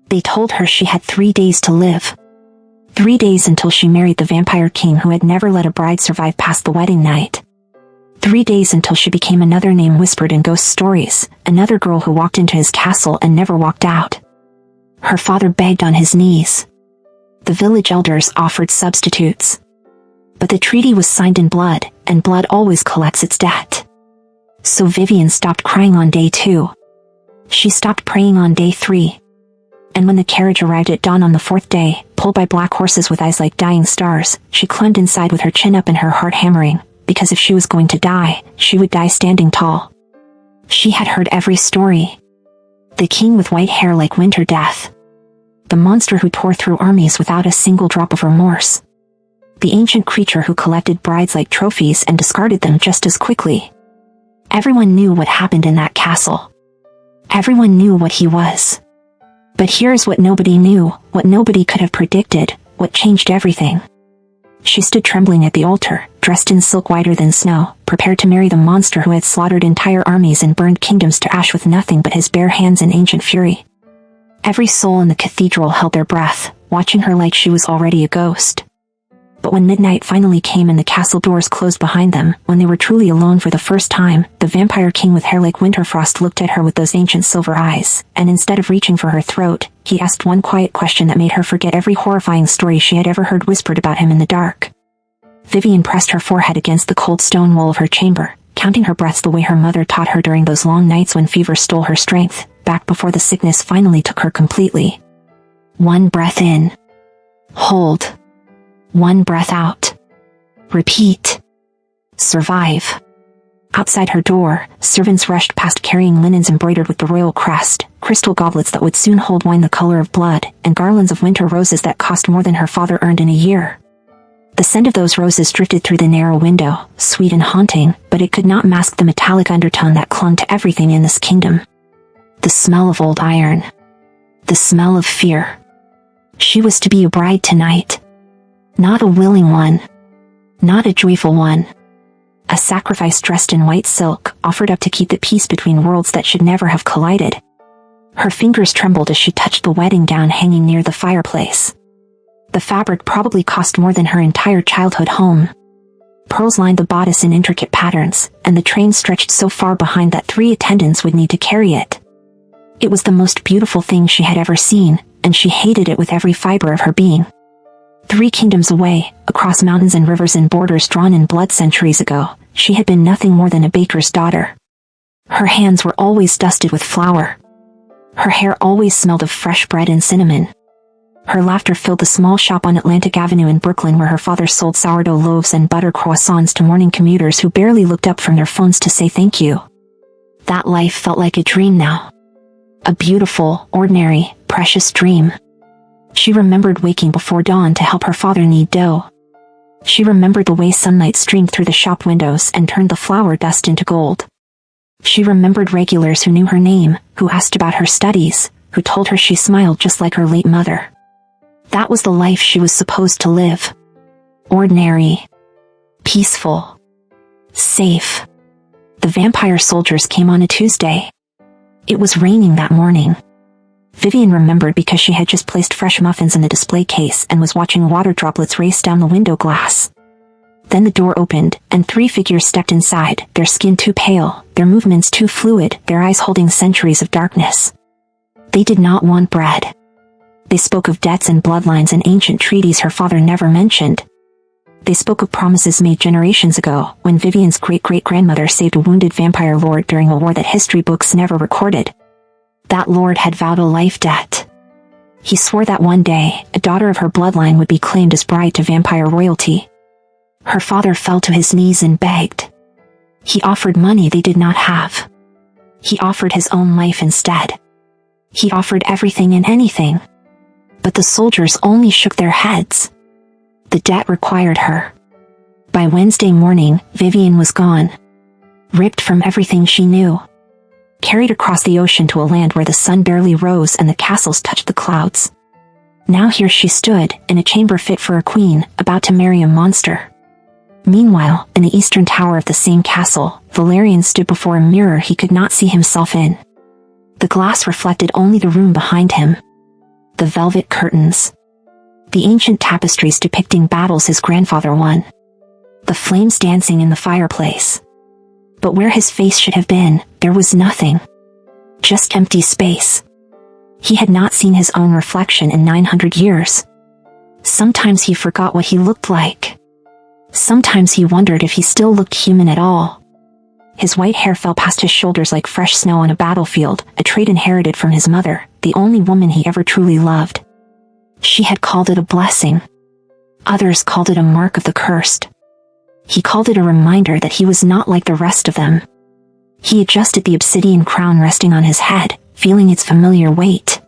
They told her she had 3 days to live. 3 days until she married the vampire king who had never let a bride survive past the wedding night. 3 days until she became another name whispered in ghost stories, another girl who walked into his castle and never walked out. Her father begged on his knees. The village elders offered substitutes. But the treaty was signed in blood, and blood always collects its debt. So Vivian stopped crying on day 2. She stopped praying on day 3. And when the carriage arrived at dawn on the 4th day, pulled by black horses with eyes like dying stars, she clung inside with her chin up and her heart hammering, because if she was going to die, she would die standing tall. She had heard every story. The king with white hair like winter death. The monster who tore through armies without a single drop of remorse. The ancient creature who collected brides like trophies and discarded them just as quickly. Everyone knew what happened in that castle. Everyone knew what he was. But here's what nobody knew, what nobody could have predicted, what changed everything. She stood trembling at the altar, dressed in silk whiter than snow, prepared to marry the monster who had slaughtered entire armies and burned kingdoms to ash with nothing but his bare hands in ancient fury. Every soul in the cathedral held their breath, watching her like she was already a ghost. But when midnight finally came and the castle doors closed behind them, when they were truly alone for the first time, the vampire king with hair like winter frost looked at her with those ancient silver eyes, and instead of reaching for her throat, he asked one quiet question that made her forget every horrifying story she had ever heard whispered about him in the dark. Vivian pressed her forehead against the cold stone wall of her chamber, counting her breaths the way her mother taught her during those long nights when fever stole her strength, back before the sickness finally took her completely. 1 breath in. Hold. 1 breath out. Repeat. Survive. Outside her door, servants rushed past carrying linens embroidered with the royal crest, crystal goblets that would soon hold wine the color of blood, and garlands of winter roses that cost more than her father earned in a year. The scent of those roses drifted through the narrow window, sweet and haunting, but it could not mask the metallic undertone that clung to everything in this kingdom. The smell of old iron. The smell of fear. She was to be a bride tonight. Not a willing one. Not a joyful one. A sacrifice dressed in white silk, offered up to keep the peace between worlds that should never have collided. Her fingers trembled as she touched the wedding gown hanging near the fireplace. The fabric probably cost more than her entire childhood home. Pearls lined the bodice in intricate patterns, and the train stretched so far behind that 3 attendants would need to carry it. It was the most beautiful thing she had ever seen, and she hated it with every fiber of her being. 3 kingdoms away, across mountains and rivers and borders drawn in blood centuries ago, she had been nothing more than a baker's daughter. Her hands were always dusted with flour. Her hair always smelled of fresh bread and cinnamon. Her laughter filled the small shop on Atlantic Avenue in Brooklyn where her father sold sourdough loaves and butter croissants to morning commuters who barely looked up from their phones to say thank you. That life felt like a dream now. A beautiful, ordinary, precious dream. She remembered waking before dawn to help her father knead dough. She remembered the way sunlight streamed through the shop windows and turned the flour dust into gold. She remembered regulars who knew her name, who asked about her studies, who told her she smiled just like her late mother. That was the life she was supposed to live. Ordinary. Peaceful. Safe. The vampire soldiers came on a Tuesday. It was raining that morning. Vivian remembered because she had just placed fresh muffins in the display case and was watching water droplets race down the window glass. Then the door opened, and 3 figures stepped inside, their skin too pale, their movements too fluid, their eyes holding centuries of darkness. They did not want bread. They spoke of debts and bloodlines and ancient treaties her father never mentioned. They spoke of promises made generations ago, when Vivian's great-great-grandmother saved a wounded vampire lord during a war that history books never recorded. That lord had vowed a life debt. He swore that one day, a daughter of her bloodline would be claimed as bride to vampire royalty. Her father fell to his knees and begged. He offered money they did not have. He offered his own life instead. He offered everything and anything. But the soldiers only shook their heads. The debt required her. By Wednesday morning, Vivian was gone. Ripped from everything she knew. Carried across the ocean to a land where the sun barely rose and the castles touched the clouds. Now here she stood, in a chamber fit for a queen, about to marry a monster. Meanwhile, in the eastern tower of the same castle, Valerian stood before a mirror he could not see himself in. The glass reflected only the room behind him. The velvet curtains. The ancient tapestries depicting battles his grandfather won. The flames dancing in the fireplace. But where his face should have been, there was nothing. Just empty space. He had not seen his own reflection in 900 years. Sometimes he forgot what he looked like. Sometimes he wondered if he still looked human at all. His white hair fell past his shoulders like fresh snow on a battlefield, a trait inherited from his mother, the only woman he ever truly loved. She had called it a blessing. Others called it a mark of the cursed. He called it a reminder that he was not like the rest of them. He adjusted the obsidian crown resting on his head, feeling its familiar weight.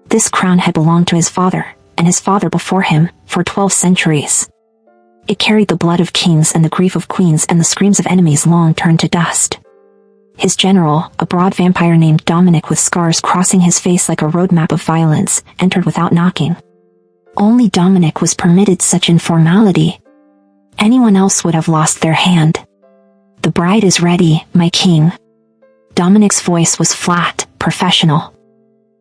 This crown had belonged to his father, and his father before him, for 12 centuries. It carried the blood of kings and the grief of queens and the screams of enemies long turned to dust. His general, a broad vampire named Dominic with scars crossing his face like a roadmap of violence, entered without knocking. Only Dominic was permitted such informality. Anyone else would have lost their hand. "The bride is ready, my king." Dominic's voice was flat, professional.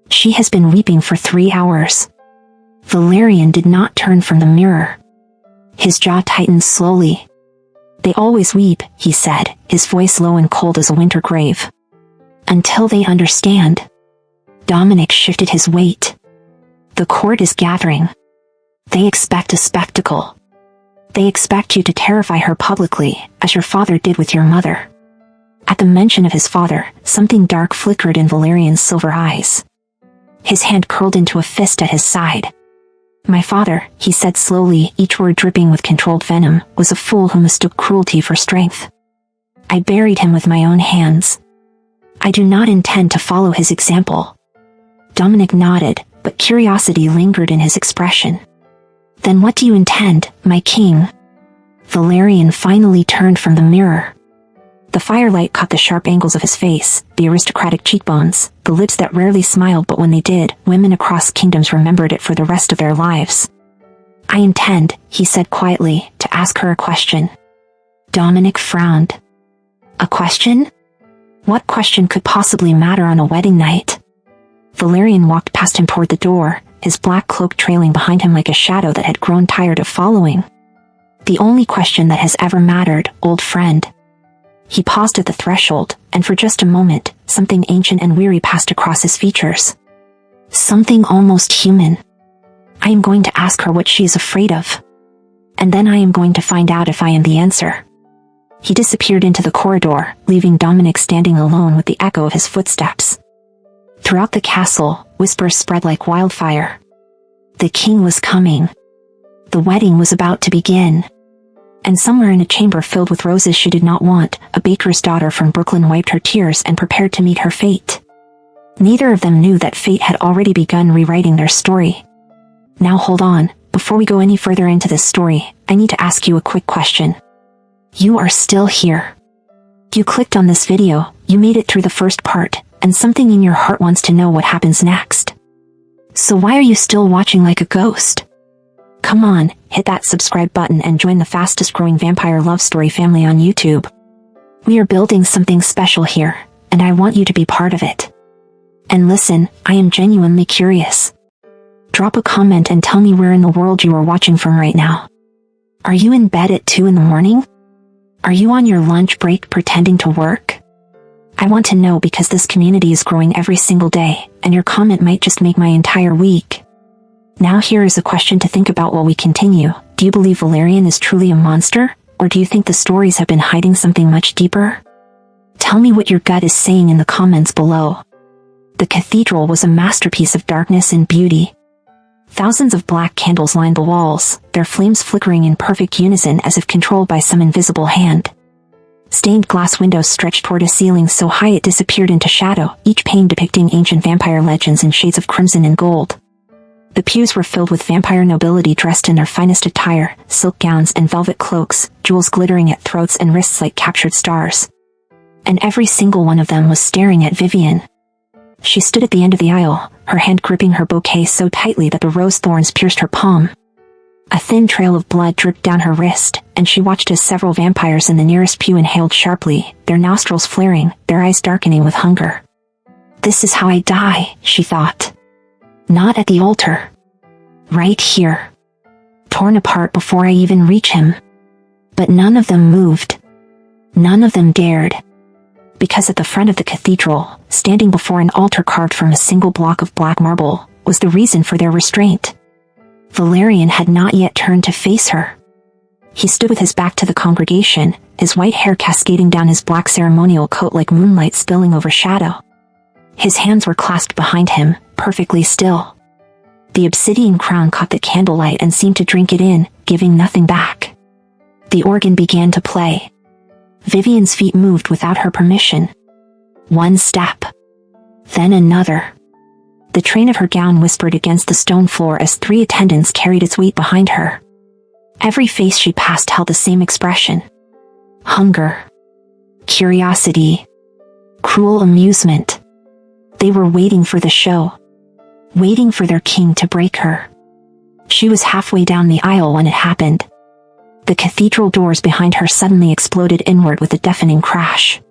"She has been weeping for 3 hours." Valerian did not turn from the mirror. His jaw tightened slowly. "They always weep," he said, his voice low and cold as a winter grave. "Until they understand." Dominic shifted his weight. "The court is gathering. They expect a spectacle. They expect you to terrify her publicly, as your father did with your mother." At the mention of his father, something dark flickered in Valerian's silver eyes. His hand curled into a fist at his side. "My father," he said slowly, each word dripping with controlled venom, "was a fool who mistook cruelty for strength. I buried him with my own hands. I do not intend to follow his example." Dominic nodded, but curiosity lingered in his expression. "Then what do you intend, my king?" Valerian finally turned from the mirror. The firelight caught the sharp angles of his face, the aristocratic cheekbones, the lips that rarely smiled, but when they did, women across kingdoms remembered it for the rest of their lives. "I intend," he said quietly, "to ask her a question." Dominic frowned. "A question? What question could possibly matter on a wedding night?" Valerian walked past him toward the door, his black cloak trailing behind him like a shadow that had grown tired of following. "The only question that has ever mattered, old friend." He paused at the threshold, and for just a moment, something ancient and weary passed across his features. Something almost human. "I am going to ask her what she is afraid of. And then I am going to find out if I am the answer." He disappeared into the corridor, leaving Dominic standing alone with the echo of his footsteps. Throughout the castle, whispers spread like wildfire. The king was coming. The wedding was about to begin. And somewhere in a chamber filled with roses she did not want, a baker's daughter from Brooklyn wiped her tears and prepared to meet her fate. Neither of them knew that fate had already begun rewriting their story. "Now hold on, before we go any further into this story, I need to ask you a quick question. You are still here. You clicked on this video, you made it through the first part, and something in your heart wants to know what happens next. So why are you still watching like a ghost? Come on, hit that subscribe button and join the fastest growing vampire love story family on YouTube. We are building something special here, and I want you to be part of it. And listen, I am genuinely curious. Drop a comment and tell me where in the world you are watching from right now. Are you in bed at 2 in the morning? Are you on your lunch break pretending to work? I want to know because this community is growing every single day, and your comment might just make my entire week. Now here is a question to think about while we continue. Do you believe Valerian is truly a monster, or do you think the stories have been hiding something much deeper? Tell me what your gut is saying in the comments below. The cathedral was a masterpiece of darkness and beauty. Thousands of black candles lined the walls, their flames flickering in perfect unison as if controlled by some invisible hand. Stained glass windows stretched toward a ceiling so high it disappeared into shadow, each pane depicting ancient vampire legends in shades of crimson and gold. The pews were filled with vampire nobility dressed in their finest attire, silk gowns and velvet cloaks, jewels glittering at throats and wrists like captured stars. And every single one of them was staring at Vivian. She stood at the end of the aisle, her hand gripping her bouquet so tightly that the rose thorns pierced her palm. A thin trail of blood dripped down her wrist, and she watched as several vampires in the nearest pew inhaled sharply, their nostrils flaring, their eyes darkening with hunger. "This is how I die," she thought. Not at the altar. Right here. Torn apart before I even reach him. But none of them moved. None of them dared. Because at the front of the cathedral, standing before an altar carved from a single block of black marble, was the reason for their restraint. Valerian had not yet turned to face her. He stood with his back to the congregation, his white hair cascading down his black ceremonial coat like moonlight spilling over shadow. His hands were clasped behind him, perfectly still. The obsidian crown caught the candlelight and seemed to drink it in, giving nothing back. The organ began to play. Vivian's feet moved without her permission. One step. Then another. The train of her gown whispered against the stone floor as 3 attendants carried its weight behind her. Every face she passed held the same expression. Hunger. Curiosity. Cruel amusement. They were waiting for the show. Waiting for their king to break her. She was halfway down the aisle when it happened. The cathedral doors behind her suddenly exploded inward with a deafening crash.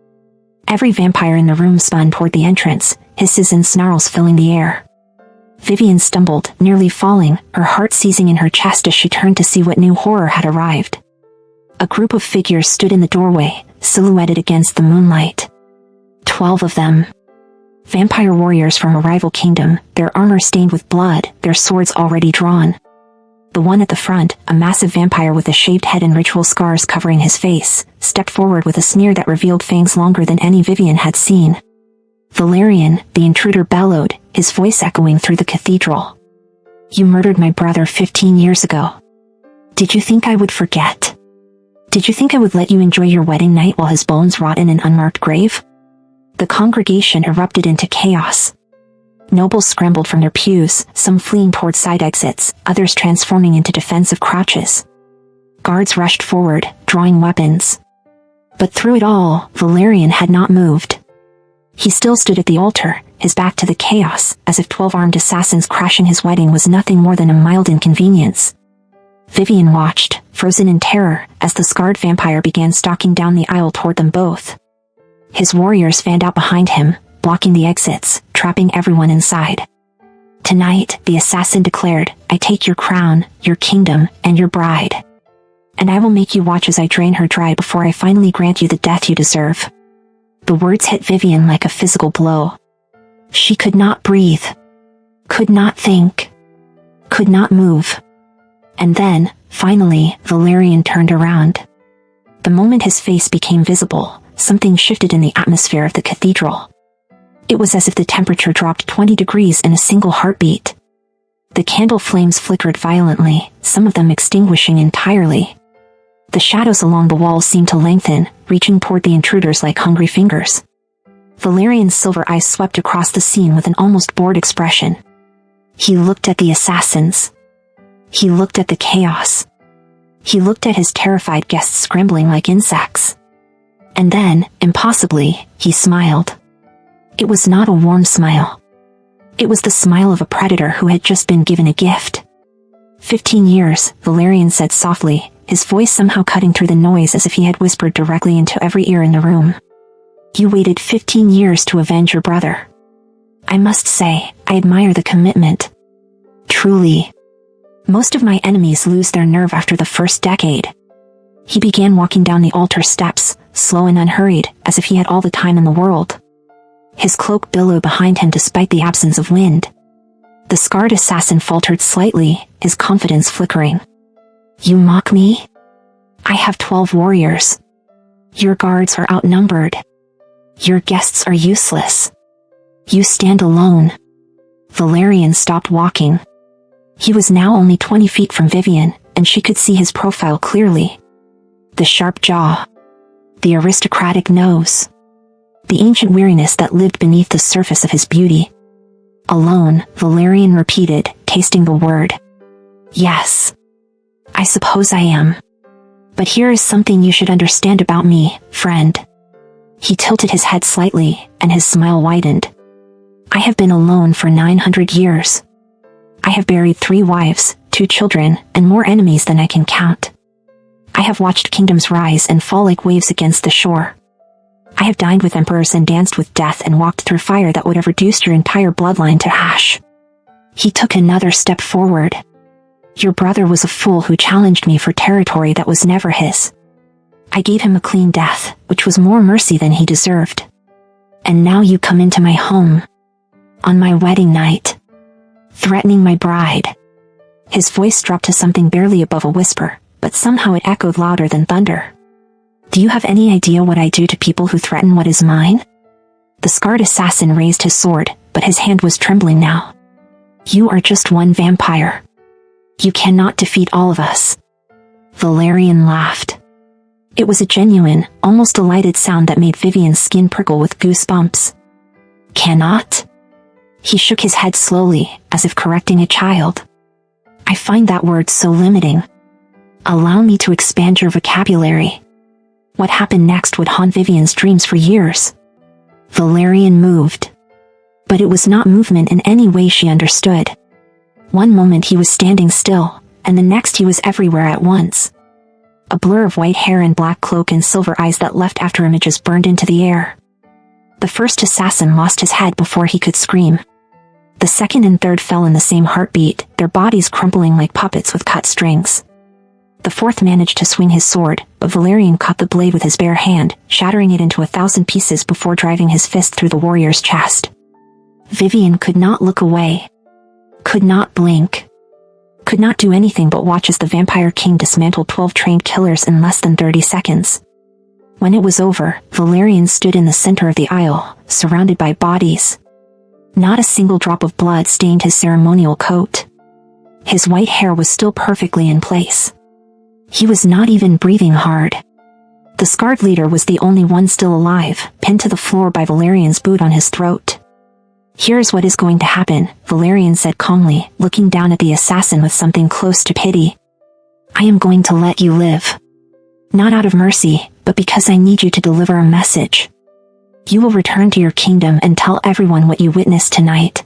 Every vampire in the room spun toward the entrance, hisses and snarls filling the air. Vivian stumbled, nearly falling, her heart seizing in her chest as she turned to see what new horror had arrived. A group of figures stood in the doorway, silhouetted against the moonlight. 12 of them. Vampire warriors from a rival kingdom, their armor stained with blood, their swords already drawn. The one at the front, a massive vampire with a shaved head and ritual scars covering his face, stepped forward with a sneer that revealed fangs longer than any Vivian had seen. Valerian, the intruder bellowed, his voice echoing through the cathedral. You murdered my brother 15 years ago. Did you think I would forget? Did you think I would let you enjoy your wedding night while his bones rot in an unmarked grave? The congregation erupted into chaos. Nobles scrambled from their pews, some fleeing toward side exits, others transforming into defensive crouches. Guards rushed forward, drawing weapons. But through it all, Valerian had not moved. He still stood at the altar, his back to the chaos, as if 12 armed assassins crashing his wedding was nothing more than a mild inconvenience. Vivian watched, frozen in terror, as the scarred vampire began stalking down the aisle toward them both. His warriors fanned out behind him, blocking the exits, trapping everyone inside. Tonight, the assassin declared, I take your crown, your kingdom, and your bride. And I will make you watch as I drain her dry before I finally grant you the death you deserve. The words hit Vivian like a physical blow. She could not breathe. Could not think. Could not move. And then, finally, Valerian turned around. The moment his face became visible, something shifted in the atmosphere of the cathedral. It was as if the temperature dropped 20 degrees in a single heartbeat. The candle flames flickered violently, some of them extinguishing entirely. The shadows along the walls seemed to lengthen, reaching toward the intruders like hungry fingers. Valerian's silver eyes swept across the scene with an almost bored expression. He looked at the assassins. He looked at the chaos. He looked at his terrified guests scrambling like insects. And then, impossibly, he smiled. It was not a warm smile. It was the smile of a predator who had just been given a gift. 15 years, Valerian said softly, his voice somehow cutting through the noise as if he had whispered directly into every ear in the room. You waited 15 years to avenge your brother. I must say, I admire the commitment. Truly. Most of my enemies lose their nerve after the first decade. He began walking down the altar steps, slow and unhurried, as if he had all the time in the world. His cloak billowed behind him despite the absence of wind. The scarred assassin faltered slightly, his confidence flickering. You mock me? I have 12 warriors. Your guards are outnumbered. Your guests are useless. You stand alone. Valerian stopped walking. He was now only 20 feet from Vivian, and she could see his profile clearly. The sharp jaw. The aristocratic nose. The ancient weariness that lived beneath the surface of his beauty. Alone, Valerian repeated, tasting the word. Yes. I suppose I am. But here is something you should understand about me, friend. He tilted his head slightly, and his smile widened. I have been alone for 900 years. I have buried 3 wives, 2 children, and more enemies than I can count. I have watched kingdoms rise and fall like waves against the shore. I have dined with emperors and danced with death and walked through fire that would have reduced your entire bloodline to ash. He took another step forward. Your brother was a fool who challenged me for territory that was never his. I gave him a clean death, which was more mercy than he deserved. And now you come into my home. On my wedding night. Threatening my bride. His voice dropped to something barely above a whisper, but somehow it echoed louder than thunder. Do you have any idea what I do to people who threaten what is mine? The scarred assassin raised his sword, but his hand was trembling now. You are just one vampire. You cannot defeat all of us. Valerian laughed. It was a genuine, almost delighted sound that made Vivian's skin prickle with goosebumps. Cannot? He shook his head slowly, as if correcting a child. I find that word so limiting. Allow me to expand your vocabulary. What happened next would haunt Vivian's dreams for years. Valerian moved. But it was not movement in any way she understood. One moment he was standing still, and the next he was everywhere at once. A blur of white hair and black cloak and silver eyes that left after images burned into the air. The first assassin lost his head before he could scream. The second and third fell in the same heartbeat, their bodies crumpling like puppets with cut strings. The fourth managed to swing his sword, but Valerian caught the blade with his bare hand, shattering it into 1,000 pieces before driving his fist through the warrior's chest. Vivian could not look away. Could not blink. Could not do anything but watch as the Vampire King dismantled 12 trained killers in less than 30 seconds. When it was over, Valerian stood in the center of the aisle, surrounded by bodies. Not a single drop of blood stained his ceremonial coat. His white hair was still perfectly in place. He was not even breathing hard. The scarred leader was the only one still alive, pinned to the floor by Valerian's boot on his throat. Here's what is going to happen, Valerian said calmly, looking down at the assassin with something close to pity. I am going to let you live. Not out of mercy, but because I need you to deliver a message. You will return to your kingdom and tell everyone what you witnessed tonight.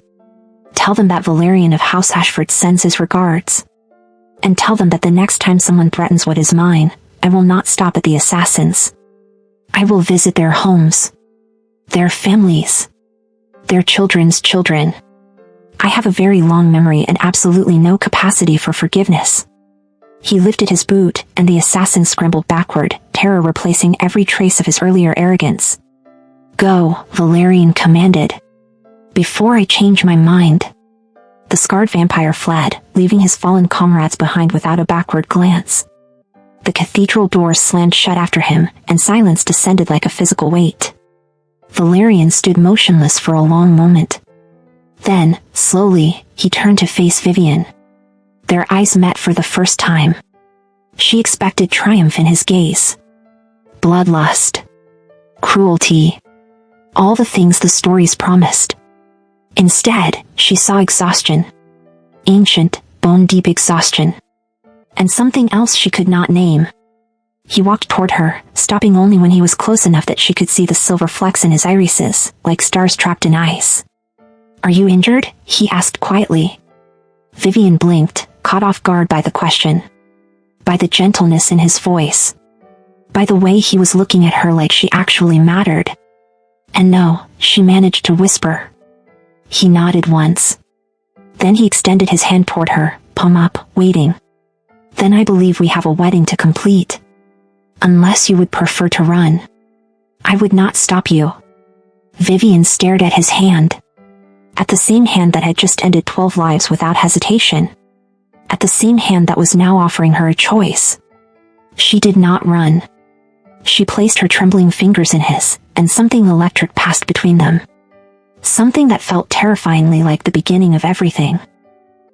Tell them that Valerian of House Ashford sends his regards. And tell them that the next time someone threatens what is mine, I will not stop at the assassins. I will visit their homes. Their families. Their children's children. I have a very long memory and absolutely no capacity for forgiveness. He lifted his boot, and the assassin scrambled backward, terror replacing every trace of his earlier arrogance. Go, Valerian commanded. Before I change my mind. The scarred vampire fled, leaving his fallen comrades behind without a backward glance. The cathedral doors slammed shut after him, and silence descended like a physical weight. Valerian stood motionless for a long moment. Then, slowly, he turned to face Vivian. Their eyes met for the first time. She expected triumph in his gaze. Bloodlust. Cruelty. All the things the stories promised. Instead, she saw exhaustion. Ancient, bone-deep exhaustion. And something else she could not name. He walked toward her, stopping only when he was close enough that she could see the silver flecks in his irises, like stars trapped in ice. Are you injured? He asked quietly. Vivian blinked, caught off guard by the question. By the gentleness in his voice. By the way he was looking at her like she actually mattered. And no, she managed to whisper. He nodded once. Then he extended his hand toward her, palm up, waiting. Then I believe we have a wedding to complete. Unless you would prefer to run. I would not stop you. Vivian stared at his hand. At the same hand that had just ended 12 lives without hesitation. At the same hand that was now offering her a choice. She did not run. She placed her trembling fingers in his, and something electric passed between them. Something that felt terrifyingly like the beginning of everything.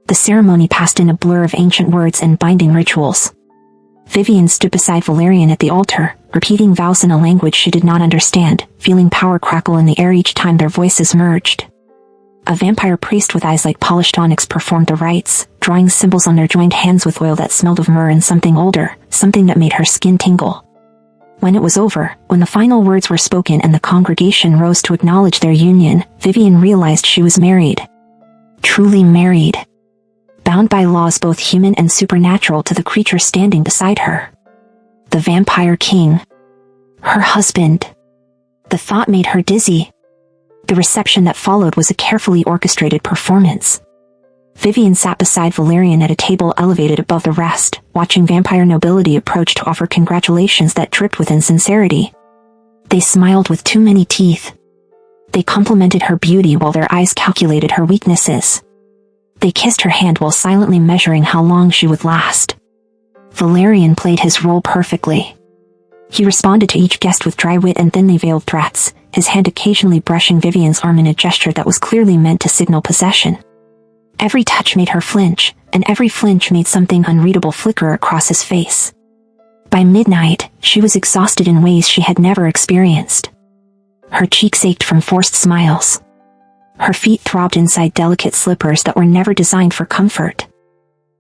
The ceremony passed in a blur of ancient words and binding rituals. Vivian stood beside Valerian at the altar, repeating vows in a language she did not understand, feeling power crackle in the air each time their voices merged. A vampire priest with eyes like polished onyx performed the rites, drawing symbols on their joined hands with oil that smelled of myrrh and something older, something that made her skin tingle. When it was over, when the final words were spoken and the congregation rose to acknowledge their union, Vivian realized she was married. Truly married. Bound by laws both human and supernatural to the creature standing beside her. The Vampire King. Her husband. The thought made her dizzy. The reception that followed was a carefully orchestrated performance. Vivian sat beside Valerian at a table elevated above the rest, watching vampire nobility approach to offer congratulations that dripped with insincerity. They smiled with too many teeth. They complimented her beauty while their eyes calculated her weaknesses. They kissed her hand while silently measuring how long she would last. Valerian played his role perfectly. He responded to each guest with dry wit and thinly veiled threats, his hand occasionally brushing Vivian's arm in a gesture that was clearly meant to signal possession. Every touch made her flinch, and every flinch made something unreadable flicker across his face. By midnight, she was exhausted in ways she had never experienced. Her cheeks ached from forced smiles. Her feet throbbed inside delicate slippers that were never designed for comfort.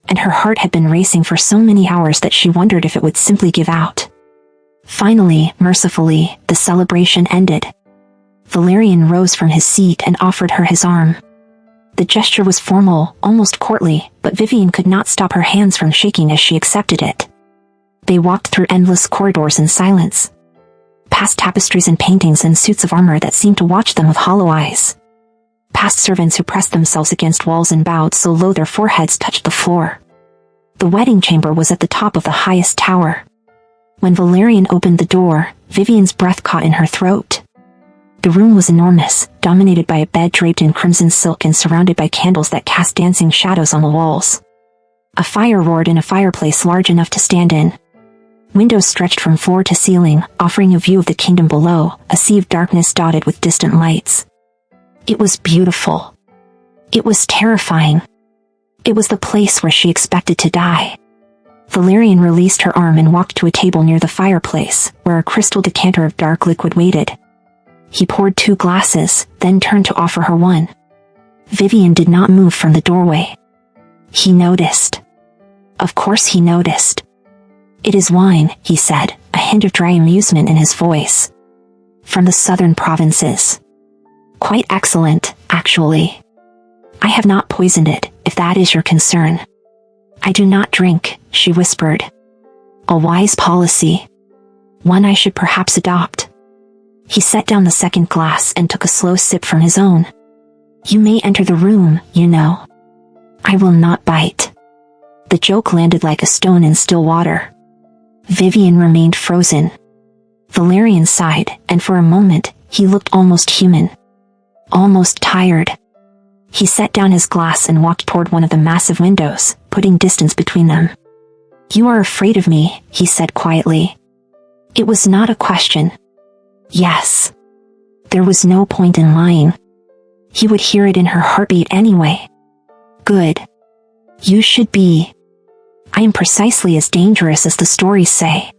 And her heart had been racing for so many hours that she wondered if it would simply give out. Finally, mercifully, the celebration ended. Valerian rose from his seat and offered her his arm. The gesture was formal, almost courtly, but Vivian could not stop her hands from shaking as she accepted it. They walked through endless corridors in silence, past tapestries and paintings and suits of armor that seemed to watch them with hollow eyes, past servants who pressed themselves against walls and bowed so low their foreheads touched the floor. The wedding chamber was at the top of the highest tower. When Valerian opened the door, Vivian's breath caught in her throat. The room was enormous, dominated by a bed draped in crimson silk and surrounded by candles that cast dancing shadows on the walls. A fire roared in a fireplace large enough to stand in. Windows stretched from floor to ceiling, offering a view of the kingdom below, a sea of darkness dotted with distant lights. It was beautiful. It was terrifying. It was the place where she expected to die. Valerian released her arm and walked to a table near the fireplace, where a crystal decanter of dark liquid waited. He poured 2 glasses, then turned to offer her one. Vivian did not move from the doorway. He noticed. Of course he noticed. "It is wine," he said, a hint of dry amusement in his voice. "From the southern provinces. Quite excellent, actually. I have not poisoned it, if that is your concern." "I do not drink," she whispered. "A wise policy. One I should perhaps adopt." He set down the second glass and took a slow sip from his own. "You may enter the room, you know." "I will not bite." The joke landed like a stone in still water. Vivian remained frozen. Valerian sighed, and for a moment, he looked almost human. Almost tired. He set down his glass and walked toward one of the massive windows, putting distance between them. "You are afraid of me," he said quietly. It was not a question. Yes. There was no point in lying. He would hear it in her heartbeat anyway. "Good. You should be. I am precisely as dangerous as the stories say."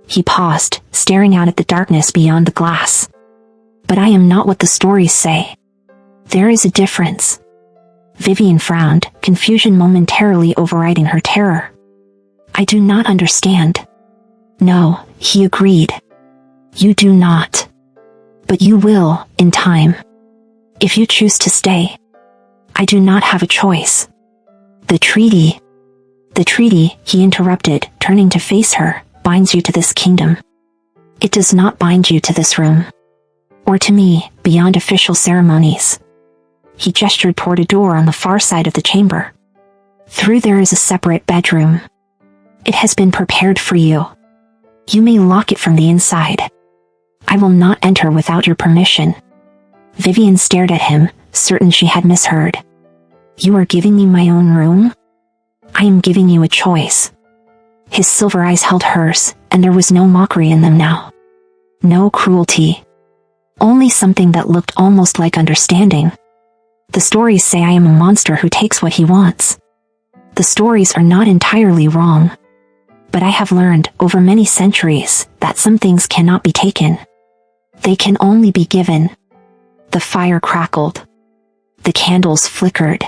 He paused, staring out at the darkness beyond the glass. "But I am not what the stories say. There is a difference." Vivian frowned, confusion momentarily overriding her terror. "I do not understand." "No," he agreed. "You do not. But you will, in time. If you choose to stay. I do not have a choice." "The treaty." "The treaty," he interrupted, turning to face her, "binds you to this kingdom. It does not bind you to this room. Or to me, beyond official ceremonies." He gestured toward a door on the far side of the chamber. "Through there is a separate bedroom. It has been prepared for you. You may lock it from the inside. I will not enter without your permission." Vivian stared at him, certain she had misheard. "You are giving me my own room? I am giving you a choice." His silver eyes held hers, and there was no mockery in them now. No cruelty. Only something that looked almost like understanding. "The stories say I am a monster who takes what he wants. The stories are not entirely wrong. But I have learned, over many centuries, that some things cannot be taken. They can only be given." The fire crackled. The candles flickered.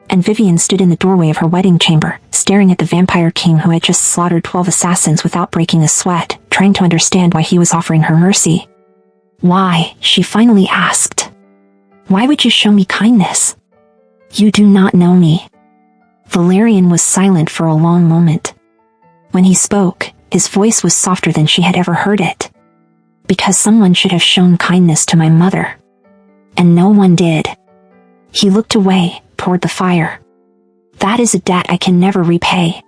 And Vivian stood in the doorway of her wedding chamber, staring at the vampire king who had just slaughtered 12 assassins without breaking a sweat, trying to understand why he was offering her mercy. "Why?" she finally asked. "Why would you show me kindness? You do not know me." Valerian was silent for a long moment. When he spoke, his voice was softer than she had ever heard it. "Because someone should have shown kindness to my mother. And no one did." He looked away, toward the fire. That is a debt I can never repay.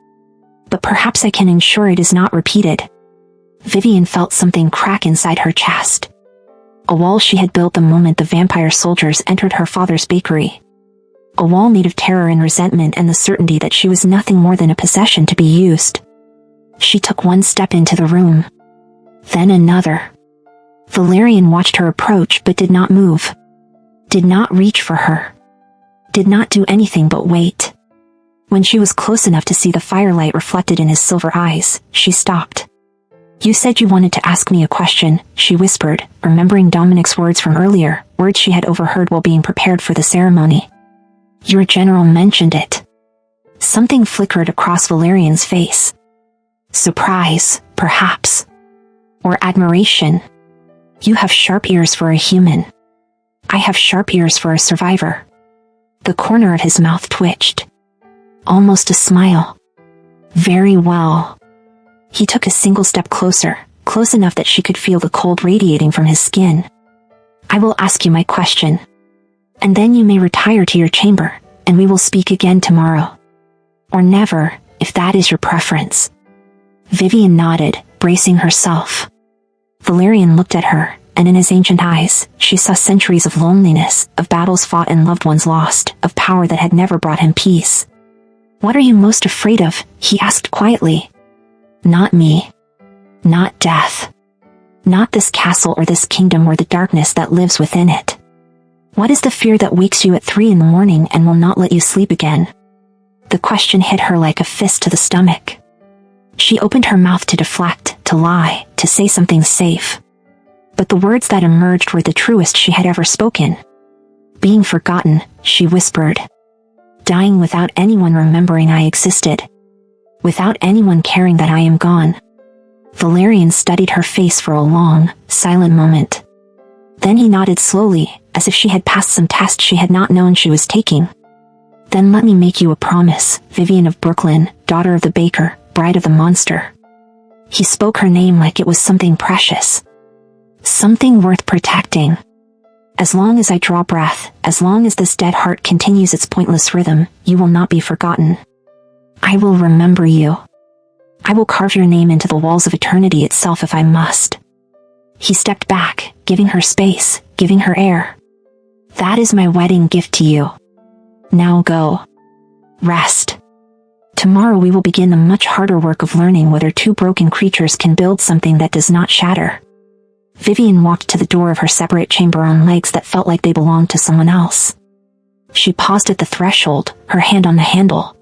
But perhaps I can ensure it is not repeated. Vivian felt something crack inside her chest. A wall she had built the moment the vampire soldiers entered her father's bakery. A wall made of terror and resentment and the certainty that she was nothing more than a possession to be used. She took one step into the room. Then another. Valerian watched her approach but did not move. Did not reach for her. Did not do anything but wait. When she was close enough to see the firelight reflected in his silver eyes, she stopped. You said you wanted to ask me a question, she whispered, remembering Dominic's words from earlier, words she had overheard while being prepared for the ceremony. Your general mentioned it. Something flickered across Valerian's face. Surprise, perhaps. Or admiration. You have sharp ears for a human. I have sharp ears for a survivor. The corner of his mouth twitched. Almost a smile. Very well. He took a single step closer, close enough that she could feel the cold radiating from his skin. I will ask you my question. And then you may retire to your chamber, and we will speak again tomorrow. Or never, if that is your preference. Vivian nodded, bracing herself. Valerian looked at her, and in his ancient eyes, she saw centuries of loneliness, of battles fought and loved ones lost, of power that had never brought him peace. What are you most afraid of? He asked quietly. Not me. Not death. Not this castle or this kingdom or the darkness that lives within it. What is the fear that wakes you at 3 in the morning and will not let you sleep again? The question hit her like a fist to the stomach. She opened her mouth to deflect, to lie, to say something safe. But the words that emerged were the truest she had ever spoken. Being forgotten, she whispered. Dying without anyone remembering I existed. Without anyone caring that I am gone. Valerian studied her face for a long, silent moment. Then he nodded slowly, as if she had passed some test she had not known she was taking. Then let me make you a promise, Vivian of Brooklyn, daughter of the baker, bride of the monster. He spoke her name like it was something precious. Something worth protecting. As long as I draw breath, as long as this dead heart continues its pointless rhythm, you will not be forgotten. I will remember you. I will carve your name into the walls of eternity itself if I must. He stepped back, giving her space, giving her air. That is my wedding gift to you. Now go. Rest. Tomorrow we will begin the much harder work of learning whether two broken creatures can build something that does not shatter. Vivian walked to the door of her separate chamber on legs that felt like they belonged to someone else. She paused at the threshold, her hand on the handle.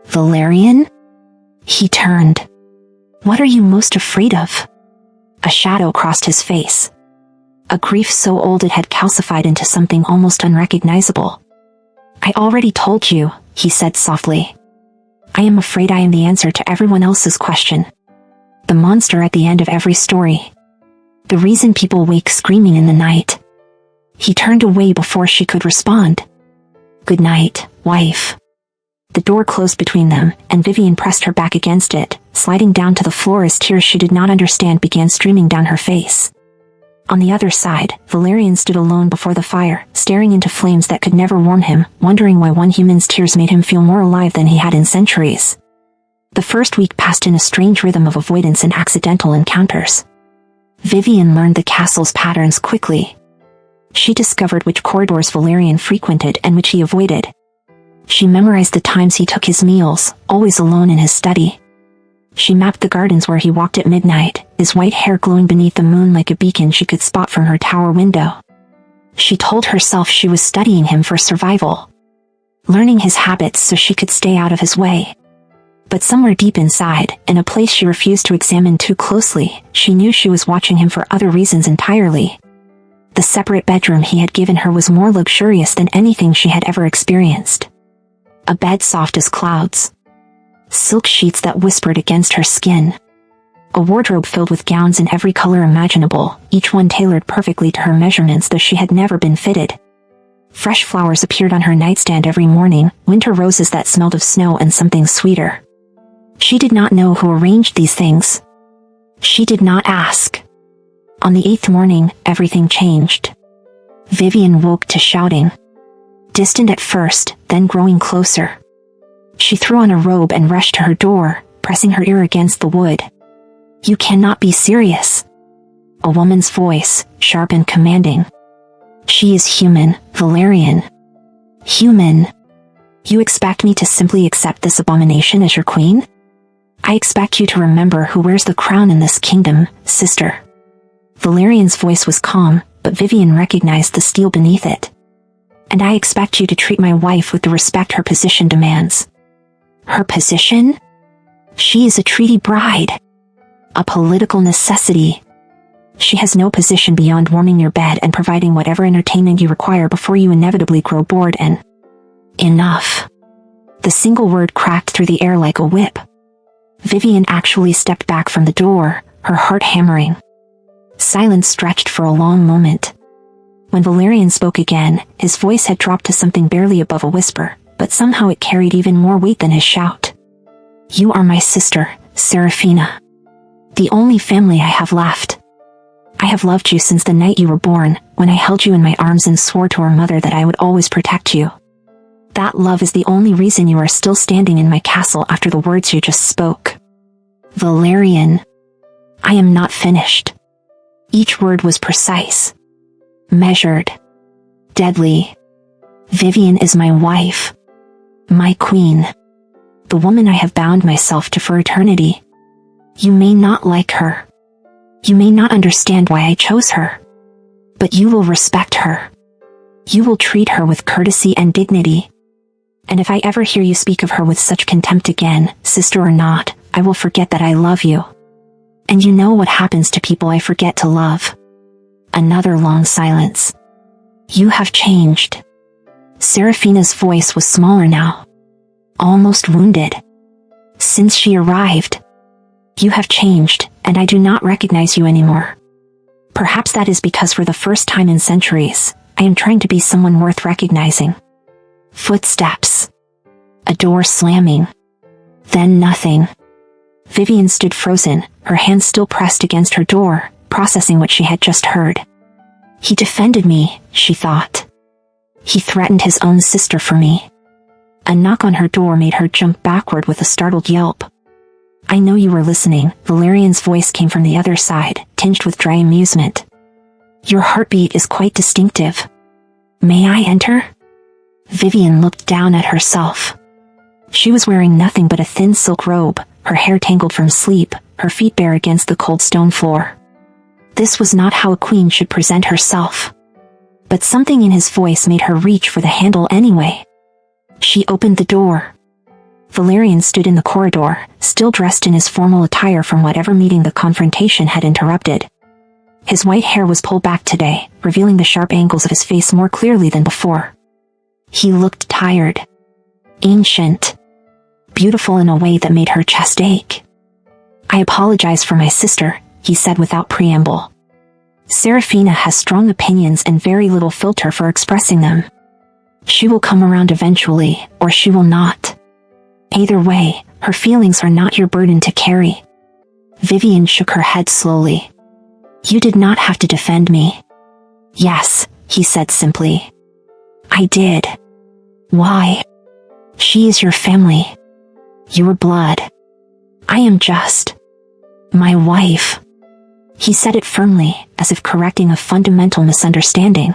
Valerian? He turned. What are you most afraid of? A shadow crossed his face. A grief so old it had calcified into something almost unrecognizable. I already told you, he said softly. I am afraid I am the answer to everyone else's question. The monster at the end of every story. The reason people wake screaming in the night. He turned away before she could respond. Good night, wife. The door closed between them, and Vivian pressed her back against it, sliding down to the floor as tears she did not understand began streaming down her face. On the other side, Valerian stood alone before the fire, staring into flames that could never warm him, wondering why one human's tears made him feel more alive than he had in centuries. The first week passed in a strange rhythm of avoidance and accidental encounters. Vivian learned the castle's patterns quickly. She discovered which corridors Valerian frequented and which he avoided. She memorized the times he took his meals, always alone in his study. She mapped the gardens where he walked at midnight, his white hair glowing beneath the moon like a beacon she could spot from her tower window. She told herself she was studying him for survival, learning his habits so she could stay out of his way. But somewhere deep inside, in a place she refused to examine too closely, she knew she was watching him for other reasons entirely. The separate bedroom he had given her was more luxurious than anything she had ever experienced. A bed soft as clouds. Silk sheets that whispered against her skin. A wardrobe filled with gowns in every color imaginable, each one tailored perfectly to her measurements though she had never been fitted. Fresh flowers appeared on her nightstand every morning, winter roses that smelled of snow and something sweeter. She did not know who arranged these things. She did not ask. On the 8th morning, everything changed. Vivian woke to shouting. Distant at first, then growing closer. She threw on a robe and rushed to her door, pressing her ear against the wood. "You cannot be serious." A woman's voice, sharp and commanding. "She is human, Valerian. Human. You expect me to simply accept this abomination as your queen? I expect you to remember who wears the crown in this kingdom, sister." Valerian's voice was calm, but Vivian recognized the steel beneath it. "And I expect you to treat my wife with the respect her position demands." Her position? She is a treaty bride. A political necessity. She has no position beyond warming your bed and providing whatever entertainment you require before you inevitably grow bored and... Enough. The single word cracked through the air like a whip. Vivian actually stepped back from the door, her heart hammering. Silence stretched for a long moment. When Valerian spoke again, his voice had dropped to something barely above a whisper, but somehow it carried even more weight than his shout. "You are my sister, Serafina. The only family I have left. I have loved you since the night you were born, when I held you in my arms and swore to our mother that I would always protect you. That love is the only reason you are still standing in my castle after the words you just spoke. Valerian, I am not finished." Each word was precise, measured, deadly. "Vivian is my wife, my queen, the woman I have bound myself to for eternity. You may not like her. You may not understand why I chose her. But you will respect her. You will treat her with courtesy and dignity. And if I ever hear you speak of her with such contempt again, sister or not, I will forget that I love you. And you know what happens to people I forget to love." Another long silence. "You have changed." Serafina's voice was smaller now, almost wounded. "Since she arrived, you have changed, and I do not recognize you anymore. Perhaps that is because for the first time in centuries, I am trying to be someone worth recognizing." Footsteps. A door slamming. Then nothing. Vivian stood frozen, her hands still pressed against her door, processing what she had just heard. He defended me, she thought. He threatened his own sister for me. A knock on her door made her jump backward with a startled yelp. "I know you were listening," Valerian's voice came from the other side, tinged with dry amusement. "Your heartbeat is quite distinctive. May I enter?" Vivian looked down at herself. She was wearing nothing but a thin silk robe, her hair tangled from sleep, her feet bare against the cold stone floor. This was not how a queen should present herself. But something in his voice made her reach for the handle anyway. She opened the door. Valerian stood in the corridor, still dressed in his formal attire from whatever meeting the confrontation had interrupted. His white hair was pulled back today, revealing the sharp angles of his face more clearly than before. He looked tired, ancient, beautiful in a way that made her chest ache. "I apologize for my sister," he said without preamble. "Serafina has strong opinions and very little filter for expressing them. She will come around eventually, or she will not. Either way, her feelings are not your burden to carry." Vivian shook her head slowly. "You did not have to defend me." "Yes," he said simply. "I did." "Why?" "She is your family. Your blood. I am just my wife." He said it firmly, as if correcting a fundamental misunderstanding.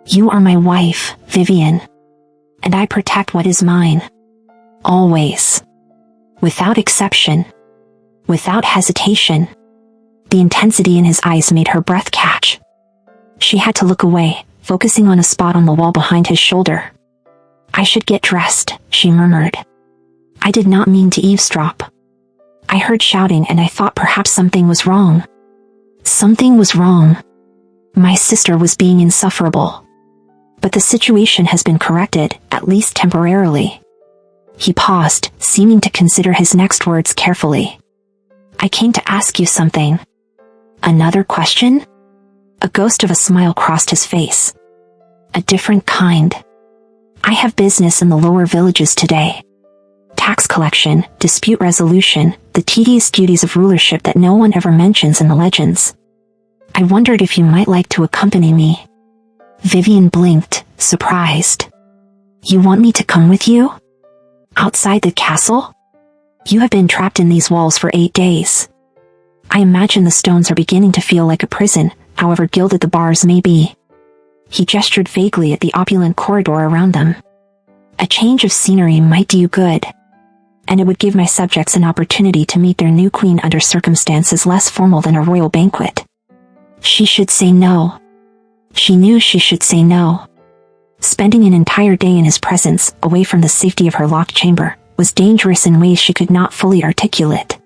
"You are my wife, Vivian. And I protect what is mine. Always. Without exception. Without hesitation." The intensity in his eyes made her breath catch. She had to look away, focusing on a spot on the wall behind his shoulder. "I should get dressed," she murmured. "I did not mean to eavesdrop. I heard shouting and I thought perhaps something was wrong." Something was wrong. My sister was being insufferable. But the situation has been corrected, at least temporarily. He paused, seeming to consider his next words carefully. "I came to ask you something." "Another question?" A ghost of a smile crossed his face. "A different kind. I have business in the lower villages today. Tax collection, dispute resolution, the tedious duties of rulership that no one ever mentions in the legends. I wondered if you might like to accompany me." Vivian blinked, surprised. "You want me to come with you?" Outside the castle? You have been trapped in these walls for 8 days. I imagine the stones are beginning to feel like a prison, however gilded the bars may be. He gestured vaguely at the opulent corridor around them. A change of scenery might do you good, and it would give my subjects an opportunity to meet their new queen under circumstances less formal than a royal banquet. She should say no. She knew she should say no. Spending an entire day in his presence, away from the safety of her locked chamber, was dangerous in ways she could not fully articulate.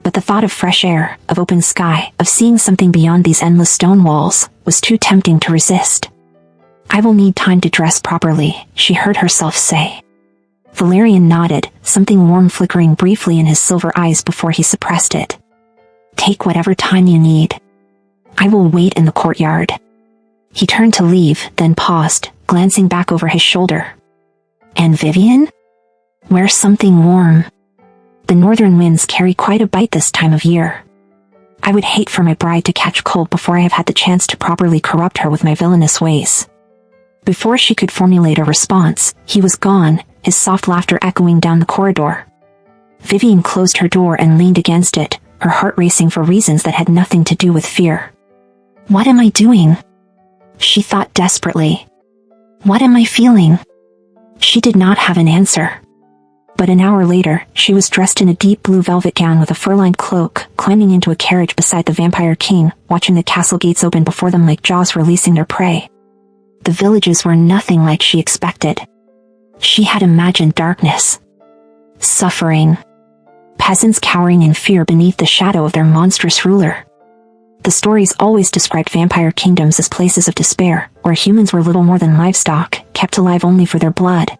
But the thought of fresh air, of open sky, of seeing something beyond these endless stone walls, was too tempting to resist. I will need time to dress properly, she heard herself say. Valerian nodded, something warm flickering briefly in his silver eyes before he suppressed it. Take whatever time you need. I will wait in the courtyard. He turned to leave, then paused, glancing back over his shoulder. And Vivian? Wear something warm. The northern winds carry quite a bite this time of year. I would hate for my bride to catch cold before I have had the chance to properly corrupt her with my villainous ways. Before she could formulate a response, he was gone, his soft laughter echoing down the corridor. Vivian closed her door and leaned against it, her heart racing for reasons that had nothing to do with fear. What am I doing? She thought desperately. What am I feeling? She did not have an answer. But an hour later, she was dressed in a deep blue velvet gown with a fur-lined cloak, climbing into a carriage beside the Vampire King, watching the castle gates open before them like jaws releasing their prey. The villages were nothing like she expected. She had imagined darkness, suffering, peasants cowering in fear beneath the shadow of their monstrous ruler. The stories always described vampire kingdoms as places of despair, where humans were little more than livestock, kept alive only for their blood.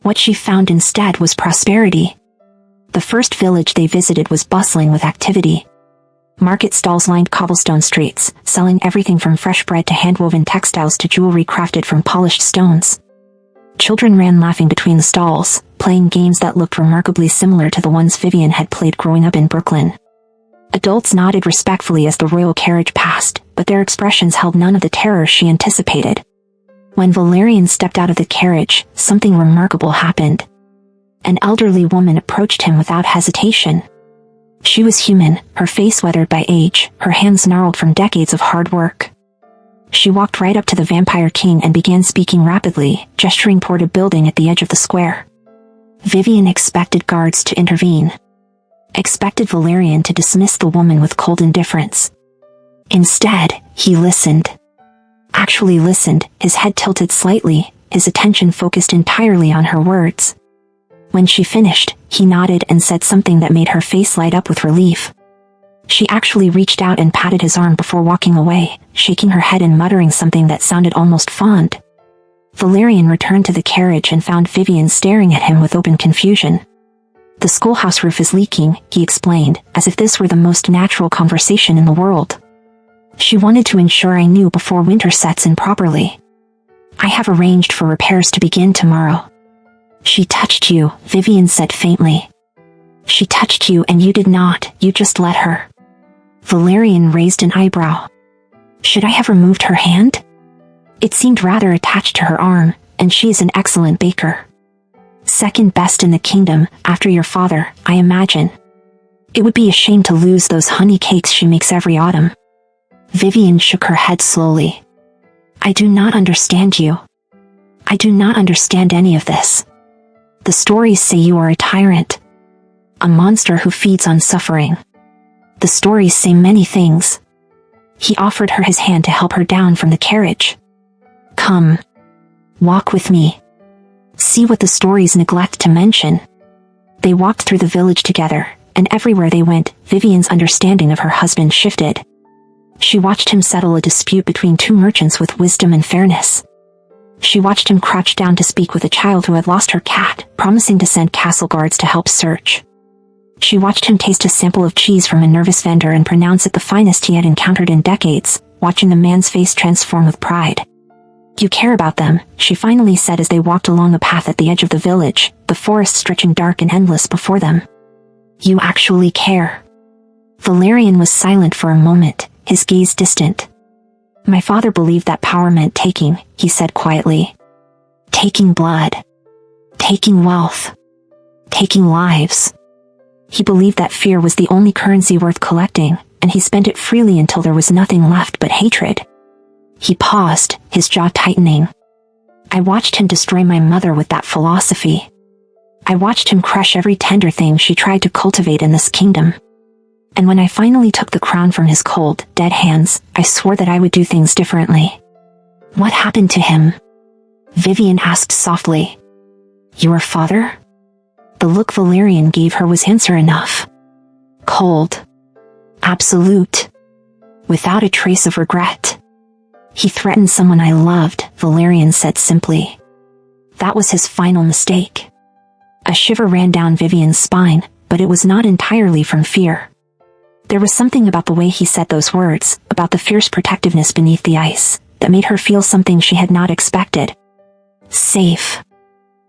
What she found instead was prosperity. The first village they visited was bustling with activity. Market stalls lined cobblestone streets, selling everything from fresh bread to hand-woven textiles to jewelry crafted from polished stones. Children ran laughing between the stalls, playing games that looked remarkably similar to the ones Vivian had played growing up in Brooklyn. Adults nodded respectfully as the royal carriage passed, but their expressions held none of the terror she anticipated. When Valerian stepped out of the carriage, something remarkable happened. An elderly woman approached him without hesitation. She was human, her face weathered by age, her hands gnarled from decades of hard work. She walked right up to the Vampire King and began speaking rapidly, gesturing toward a building at the edge of the square. Vivian expected guards to intervene. Expected Valerian to dismiss the woman with cold indifference. Instead, he listened. Actually listened, his head tilted slightly, his attention focused entirely on her words. When she finished, he nodded and said something that made her face light up with relief. She actually reached out and patted his arm before walking away, shaking her head and muttering something that sounded almost fond. Valerian returned to the carriage and found Vivian staring at him with open confusion. The schoolhouse roof is leaking, he explained, as if this were the most natural conversation in the world. She wanted to ensure I knew before winter sets in properly. I have arranged for repairs to begin tomorrow. She touched you, Vivian said faintly. She touched you and you did not, you just let her. Valerian raised an eyebrow. Should I have removed her hand? It seemed rather attached to her arm, and she is an excellent baker. Second best in the kingdom, after your father, I imagine. It would be a shame to lose those honey cakes she makes every autumn. Vivian shook her head slowly. I do not understand you. I do not understand any of this. The stories say you are a tyrant. A monster who feeds on suffering. The stories say many things. He offered her his hand to help her down from the carriage. Come. Walk with me. See what the stories neglect to mention. They walked through the village together, and everywhere they went, Vivian's understanding of her husband shifted. She watched him settle a dispute between two merchants with wisdom and fairness. She watched him crouch down to speak with a child who had lost her cat, promising to send castle guards to help search. She watched him taste a sample of cheese from a nervous vendor and pronounce it the finest he had encountered in decades, watching the man's face transform with pride. You care about them, she finally said as they walked along a path at the edge of the village, the forest stretching dark and endless before them. You actually care. Valerian was silent for a moment, his gaze distant. My father believed that power meant taking, he said quietly. Taking blood. Taking wealth. taking lives. He believed that fear was the only currency worth collecting, and he spent it freely until there was nothing left but hatred. He paused, his jaw tightening. I watched him destroy my mother with that philosophy. I watched him crush every tender thing she tried to cultivate in this kingdom. And when I finally took the crown from his cold, dead hands, I swore that I would do things differently. What happened to him? Vivian asked softly. Your father? The look Valerian gave her was answer enough. Cold. Absolute. Without a trace of regret. He threatened someone I loved, Valerian said simply. That was his final mistake. A shiver ran down Vivian's spine, but it was not entirely from fear. There was something about the way he said those words, about the fierce protectiveness beneath the ice, that made her feel something she had not expected. Safe.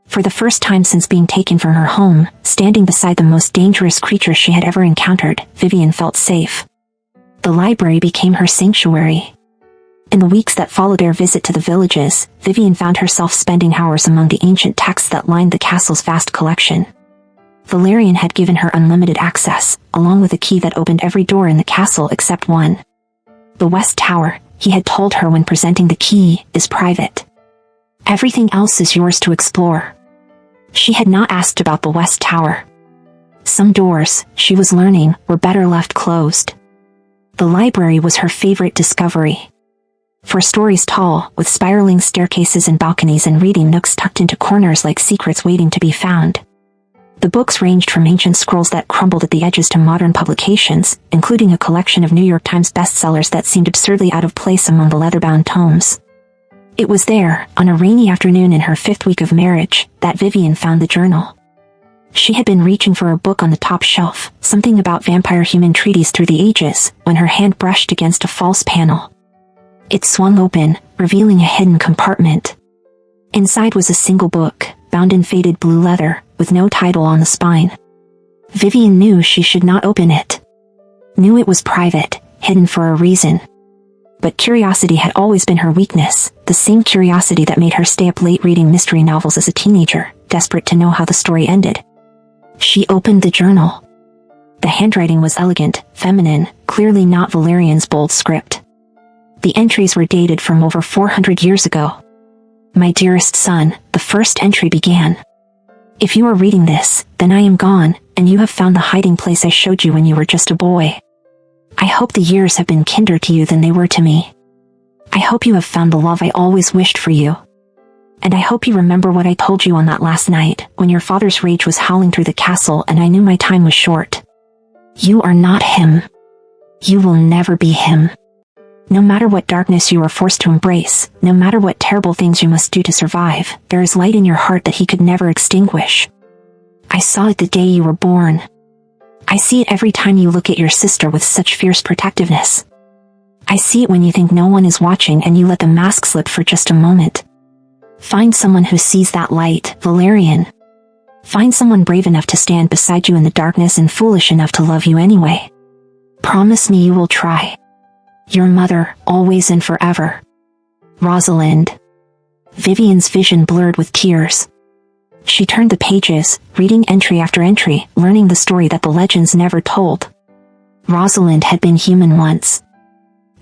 For the first time since being taken from her home, standing beside the most dangerous creature she had ever encountered, Vivian felt safe. The library became her sanctuary. In the weeks that followed their visit to the villages, Vivian found herself spending hours among the ancient texts that lined the castle's vast collection. Valerian had given her unlimited access, along with a key that opened every door in the castle except one. The West Tower, he had told her when presenting the key, is private. Everything else is yours to explore. She had not asked about the West Tower. Some doors, she was learning, were better left closed. The library was her favorite discovery. 4 stories tall, with spiraling staircases and balconies and reading nooks tucked into corners like secrets waiting to be found. The books ranged from ancient scrolls that crumbled at the edges to modern publications, including a collection of New York Times bestsellers that seemed absurdly out of place among the leather-bound tomes. It was there, on a rainy afternoon in her 5th week of marriage, that Vivian found the journal. She had been reaching for a book on the top shelf, something about vampire-human treaties through the ages, when her hand brushed against a false panel. It swung open, revealing a hidden compartment. Inside was a single book, bound in faded blue leather, with no title on the spine. Vivian knew she should not open it. Knew it was private, hidden for a reason. But curiosity had always been her weakness, the same curiosity that made her stay up late reading mystery novels as a teenager, desperate to know how the story ended. She opened the journal. The handwriting was elegant, feminine, clearly not Valerian's bold script. The entries were dated from over 400 years ago. My dearest son, the first entry began. If you are reading this, then I am gone, and you have found the hiding place I showed you when you were just a boy. I hope the years have been kinder to you than they were to me. I hope you have found the love I always wished for you. And I hope you remember what I told you on that last night, when your father's rage was howling through the castle and I knew my time was short. You are not him. You will never be him. No matter what darkness you are forced to embrace, no matter what terrible things you must do to survive, there is light in your heart that he could never extinguish. I saw it the day you were born. I see it every time you look at your sister with such fierce protectiveness. I see it when you think no one is watching and you let the mask slip for just a moment. Find someone who sees that light, Valerian. Find someone brave enough to stand beside you in the darkness and foolish enough to love you anyway. Promise me you will try. Your mother, always and forever. Rosalind. Vivian's vision blurred with tears. She turned the pages, reading entry after entry, learning the story that the legends never told. Rosalind had been human once.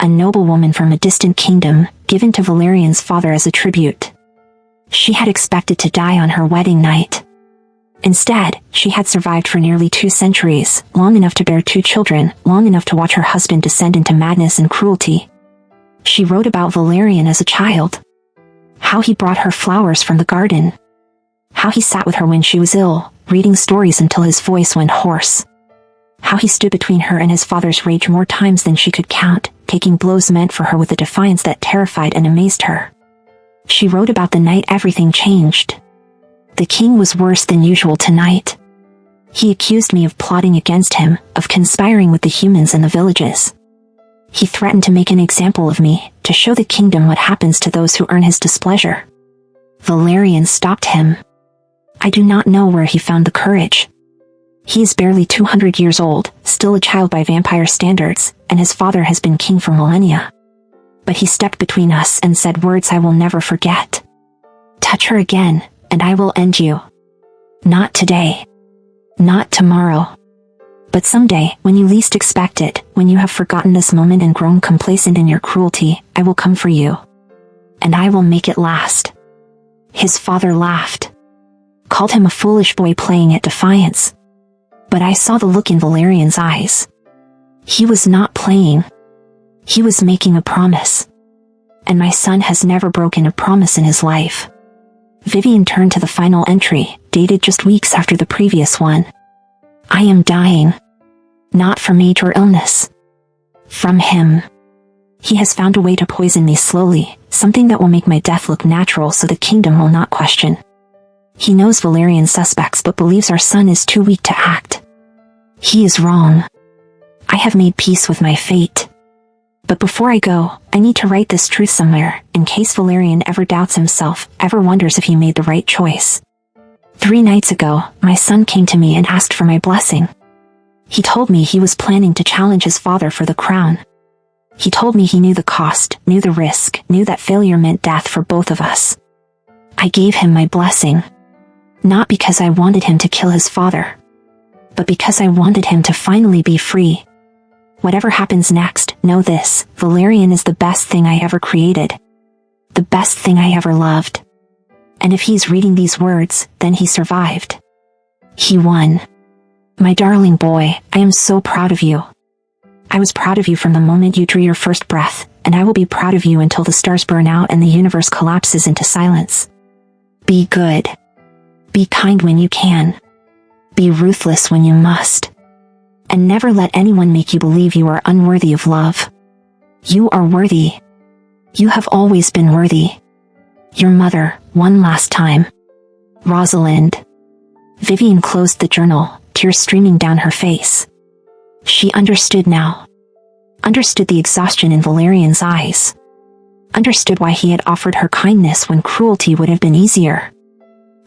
A noblewoman from a distant kingdom, given to Valerian's father as a tribute. She had expected to die on her wedding night. Instead, she had survived for nearly 2 centuries, long enough to bear 2 children, long enough to watch her husband descend into madness and cruelty. She wrote about Valerian as a child. How he brought her flowers from the garden. How he sat with her when she was ill, reading stories until his voice went hoarse. How he stood between her and his father's rage more times than she could count, taking blows meant for her with a defiance that terrified and amazed her. She wrote about the night everything changed. The king was worse than usual tonight. He accused me of plotting against him, of conspiring with the humans in the villages. He threatened to make an example of me, to show the kingdom what happens to those who earn his displeasure. Valerian stopped him. I do not know where he found the courage. He is barely 200 years old, still a child by vampire standards, and his father has been king for millennia. But he stepped between us and said words I will never forget. Touch her again, and I will end you. Not today. Not tomorrow. But someday, when you least expect it, when you have forgotten this moment and grown complacent in your cruelty, I will come for you. And I will make it last. His father laughed. Called him a foolish boy playing at defiance. But I saw the look in Valerian's eyes. He was not playing. He was making a promise. And my son has never broken a promise in his life. Vivian turned to the final entry, dated just weeks after the previous one. I am dying. Not from age or illness. From him. He has found a way to poison me slowly, something that will make my death look natural so the kingdom will not question. He knows Valerian's suspects but believes our son is too weak to act. He is wrong. I have made peace with my fate. But before I go, I need to write this truth somewhere, in case Valerian ever doubts himself, ever wonders if he made the right choice. 3 nights ago, my son came to me and asked for my blessing. He told me he was planning to challenge his father for the crown. He told me he knew the cost, knew the risk, knew that failure meant death for both of us. I gave him my blessing. Not because I wanted him to kill his father, but because I wanted him to finally be free. Whatever happens next, know this, Valerian is the best thing I ever created. The best thing I ever loved. And if he's reading these words, then he survived. He won. My darling boy, I am so proud of you. I was proud of you from the moment you drew your first breath, and I will be proud of you until the stars burn out and the universe collapses into silence. Be good. Be kind when you can. Be ruthless when you must. And never let anyone make you believe you are unworthy of love. You are worthy. You have always been worthy. Your mother, one last time. Rosalind. Vivian closed the journal, tears streaming down her face. She understood now. Understood the exhaustion in Valerian's eyes. Understood why he had offered her kindness when cruelty would have been easier.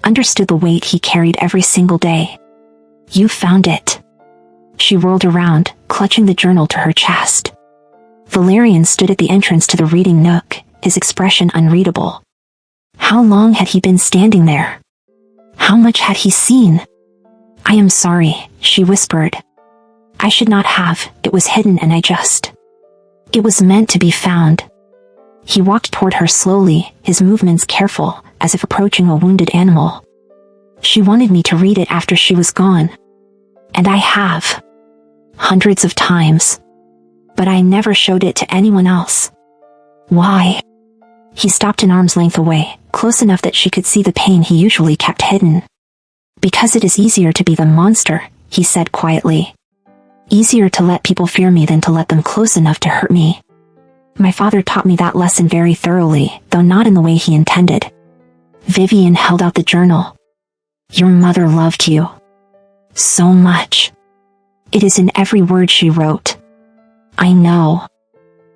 Understood the weight he carried every single day. You found it. She whirled around, clutching the journal to her chest. Valerian stood at the entrance to the reading nook, his expression unreadable. How long had he been standing there? How much had he seen? I am sorry, she whispered. I should not have, it was hidden and It was meant to be found. He walked toward her slowly, his movements careful, as if approaching a wounded animal. She wanted me to read it after she was gone. And I have. Hundreds of times. But I never showed it to anyone else. Why? He stopped an arm's length away, close enough that she could see the pain he usually kept hidden. Because it is easier to be the monster, he said quietly. Easier to let people fear me than to let them close enough to hurt me. My father taught me that lesson very thoroughly, though not in the way he intended. Vivian held out the journal. Your mother loved you. So much. It is in every word she wrote. I know.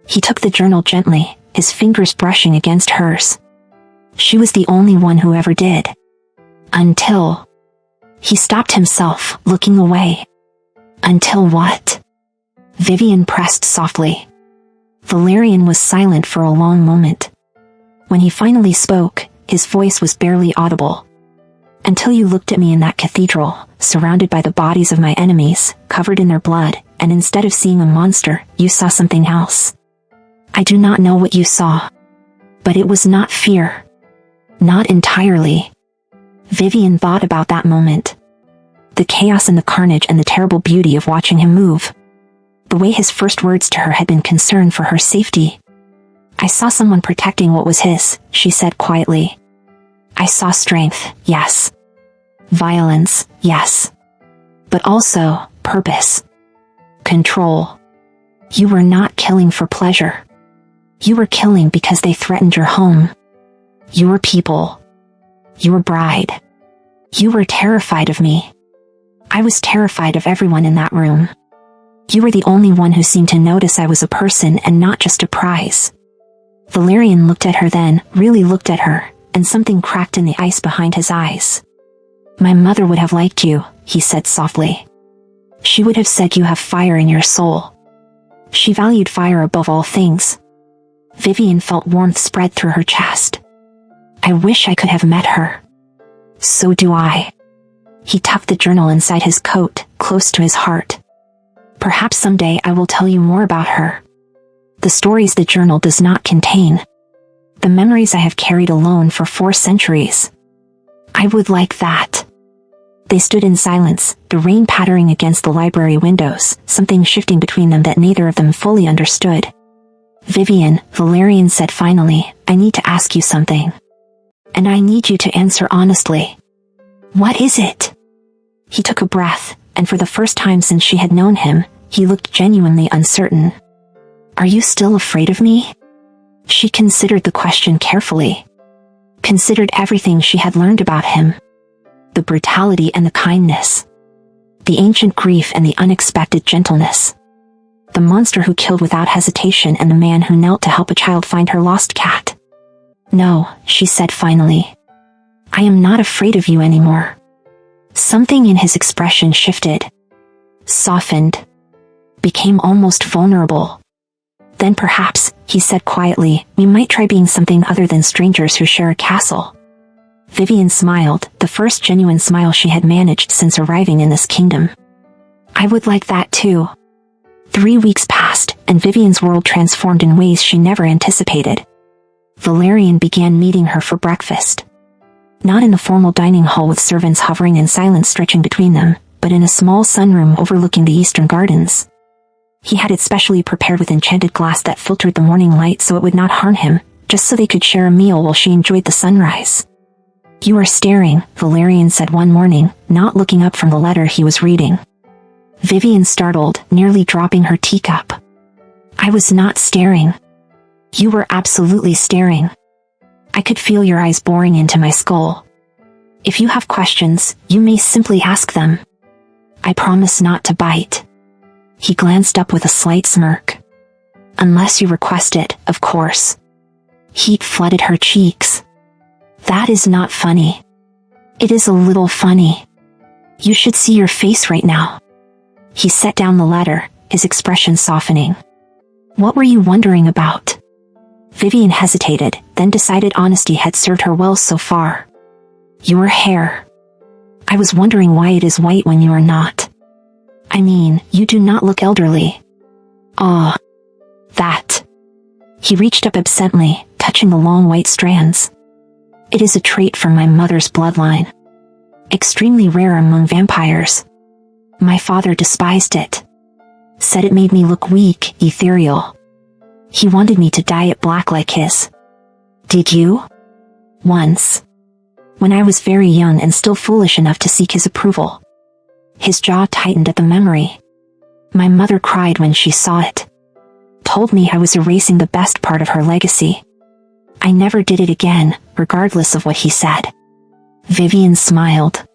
He took the journal gently, his fingers brushing against hers. She was the only one who ever did. Until... He stopped himself, looking away. Until what? Vivian pressed softly. Valerian was silent for a long moment. When he finally spoke, his voice was barely audible. Until you looked at me in that cathedral, surrounded by the bodies of my enemies, covered in their blood, and instead of seeing a monster, you saw something else. I do not know what you saw. But it was not fear. Not entirely. Vivian thought about that moment. The chaos and the carnage and the terrible beauty of watching him move. The way his first words to her had been concern for her safety. I saw someone protecting what was his, she said quietly. I saw strength, yes. Violence, yes. But also, purpose. Control. You were not killing for pleasure. You were killing because they threatened your home. Your people. Your bride. You were terrified of me. I was terrified of everyone in that room. You were the only one who seemed to notice I was a person and not just a prize. Valerian looked at her then, really looked at her, and something cracked in the ice behind his eyes. My mother would have liked you, he said softly. She would have said you have fire in your soul. She valued fire above all things. Vivian felt warmth spread through her chest. I wish I could have met her. So do I. He tucked the journal inside his coat, close to his heart. Perhaps someday I will tell you more about her. The stories the journal does not contain. The memories I have carried alone for 4 centuries. I would like that. They stood in silence, the rain pattering against the library windows, something shifting between them that neither of them fully understood. Vivian, Valerian said finally, I need to ask you something. And I need you to answer honestly. What is it? He took a breath, and for the first time since she had known him, he looked genuinely uncertain. Are you still afraid of me? She considered the question carefully. Considered everything she had learned about him. The brutality and the kindness. The ancient grief and the unexpected gentleness. The monster who killed without hesitation and the man who knelt to help a child find her lost cat. No, she said finally. I am not afraid of you anymore. Something in his expression shifted. Softened. Became almost vulnerable. Then perhaps, he said quietly, we might try being something other than strangers who share a castle. Vivian smiled, the first genuine smile she had managed since arriving in this kingdom. I would like that too. 3 weeks passed, and Vivian's world transformed in ways she never anticipated. Valerian began meeting her for breakfast. Not in the formal dining hall with servants hovering and silence stretching between them, but in a small sunroom overlooking the eastern gardens. He had it specially prepared with enchanted glass that filtered the morning light so it would not harm him, just so they could share a meal while she enjoyed the sunrise. You are staring, Valerian said one morning, not looking up from the letter he was reading. Vivian startled, nearly dropping her teacup. I was not staring. You were absolutely staring. I could feel your eyes boring into my skull. If you have questions, you may simply ask them. I promise not to bite. He glanced up with a slight smirk. Unless you request it, of course. Heat flooded her cheeks. That is not funny. It is a little funny. You should see your face right now. He set down the letter, his expression softening. What were you wondering about? Vivian hesitated, then decided honesty had served her well so far. Your hair. I was wondering why it is white when you are not. I mean, you do not look elderly. Ah, that. He reached up absently, touching the long white strands. It is a trait from my mother's bloodline. Extremely rare among vampires. My father despised it. Said it made me look weak, ethereal. He wanted me to dye it black like his. Did you? Once. When I was very young and still foolish enough to seek his approval. His jaw tightened at the memory. My mother cried when she saw it. Told me I was erasing the best part of her legacy. I never did it again, regardless of what he said. Vivian smiled.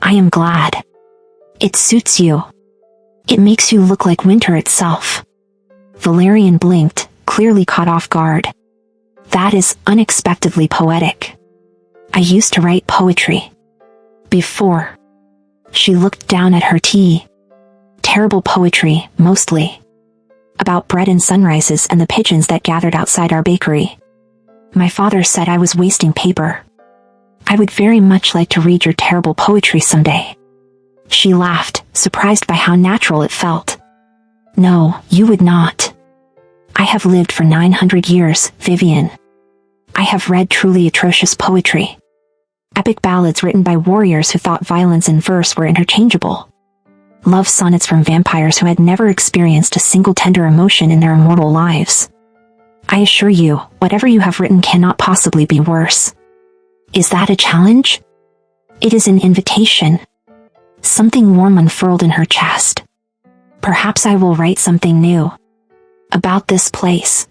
I am glad. It suits you. It makes you look like winter itself. Valerian blinked, clearly caught off guard. That is unexpectedly poetic. I used to write poetry. Before. She looked down at her tea. Terrible poetry, mostly. About bread and sunrises and the pigeons that gathered outside our bakery. My father said I was wasting paper. I would very much like to read your terrible poetry someday. She laughed, surprised by how natural it felt. No, you would not. I have lived for 900 years, Vivian. I have read truly atrocious poetry. Epic ballads written by warriors who thought violence and verse were interchangeable. Love sonnets from vampires who had never experienced a single tender emotion in their immortal lives. I assure you, whatever you have written cannot possibly be worse. Is that a challenge? It is an invitation. Something warm unfurled in her chest. Perhaps I will write something new. About this place.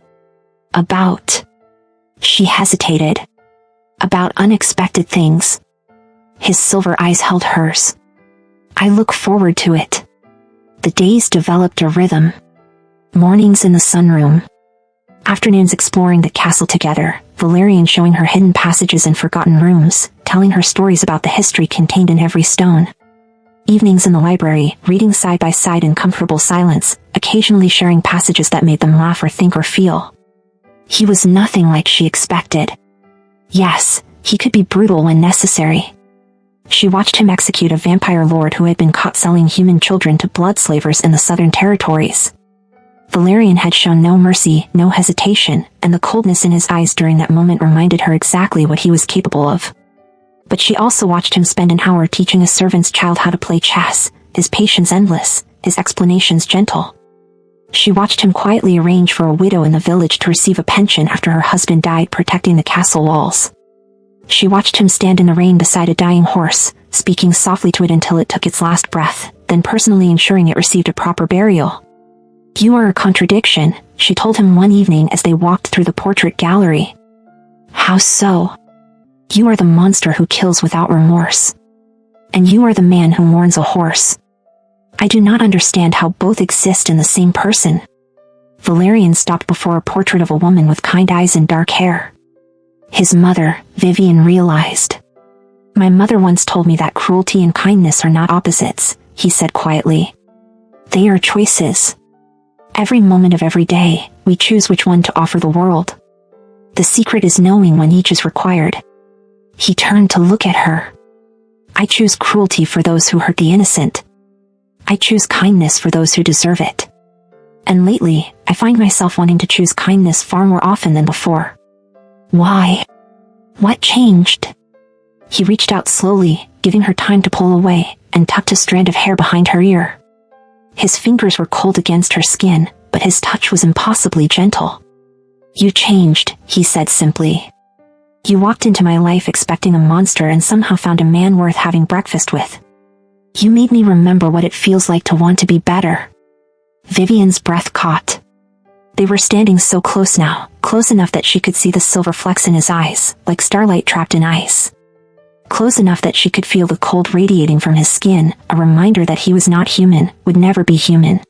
About. She hesitated. About unexpected things. His silver eyes held hers. I look forward to it. The days developed a rhythm. Mornings in the sunroom. Afternoons exploring the castle together, Valerian showing her hidden passages and forgotten rooms, telling her stories about the history contained in every stone. Evenings in the library, reading side by side in comfortable silence, occasionally sharing passages that made them laugh or think or feel. He was nothing like she expected. Yes, he could be brutal when necessary. She watched him execute a vampire lord who had been caught selling human children to blood slavers in the Southern Territories. Valerian had shown no mercy, no hesitation, and the coldness in his eyes during that moment reminded her exactly what he was capable of. But she also watched him spend an hour teaching a servant's child how to play chess, his patience endless, his explanations gentle. She watched him quietly arrange for a widow in the village to receive a pension after her husband died protecting the castle walls. She watched him stand in the rain beside a dying horse, speaking softly to it until it took its last breath, then personally ensuring it received a proper burial. "You are a contradiction," she told him one evening as they walked through the portrait gallery. "How so?" "You are the monster who kills without remorse. And you are the man who mourns a horse. I do not understand how both exist in the same person." Valerian stopped before a portrait of a woman with kind eyes and dark hair. His mother, Vivian realized. "My mother once told me that cruelty and kindness are not opposites," he said quietly. "They are choices. Every moment of every day, we choose which one to offer the world. The secret is knowing when each is required." He turned to look at her. "I choose cruelty for those who hurt the innocent. I choose kindness for those who deserve it. And lately, I find myself wanting to choose kindness far more often than before." "Why? What changed?" He reached out slowly, giving her time to pull away, and tucked a strand of hair behind her ear. His fingers were cold against her skin, but his touch was impossibly gentle. "You changed," he said simply. "You walked into my life expecting a monster and somehow found a man worth having breakfast with. You made me remember what it feels like to want to be better." Vivian's breath caught. They were standing so close now, close enough that she could see the silver flecks in his eyes, like starlight trapped in ice. Close enough that she could feel the cold radiating from his skin, a reminder that he was not human, would never be human.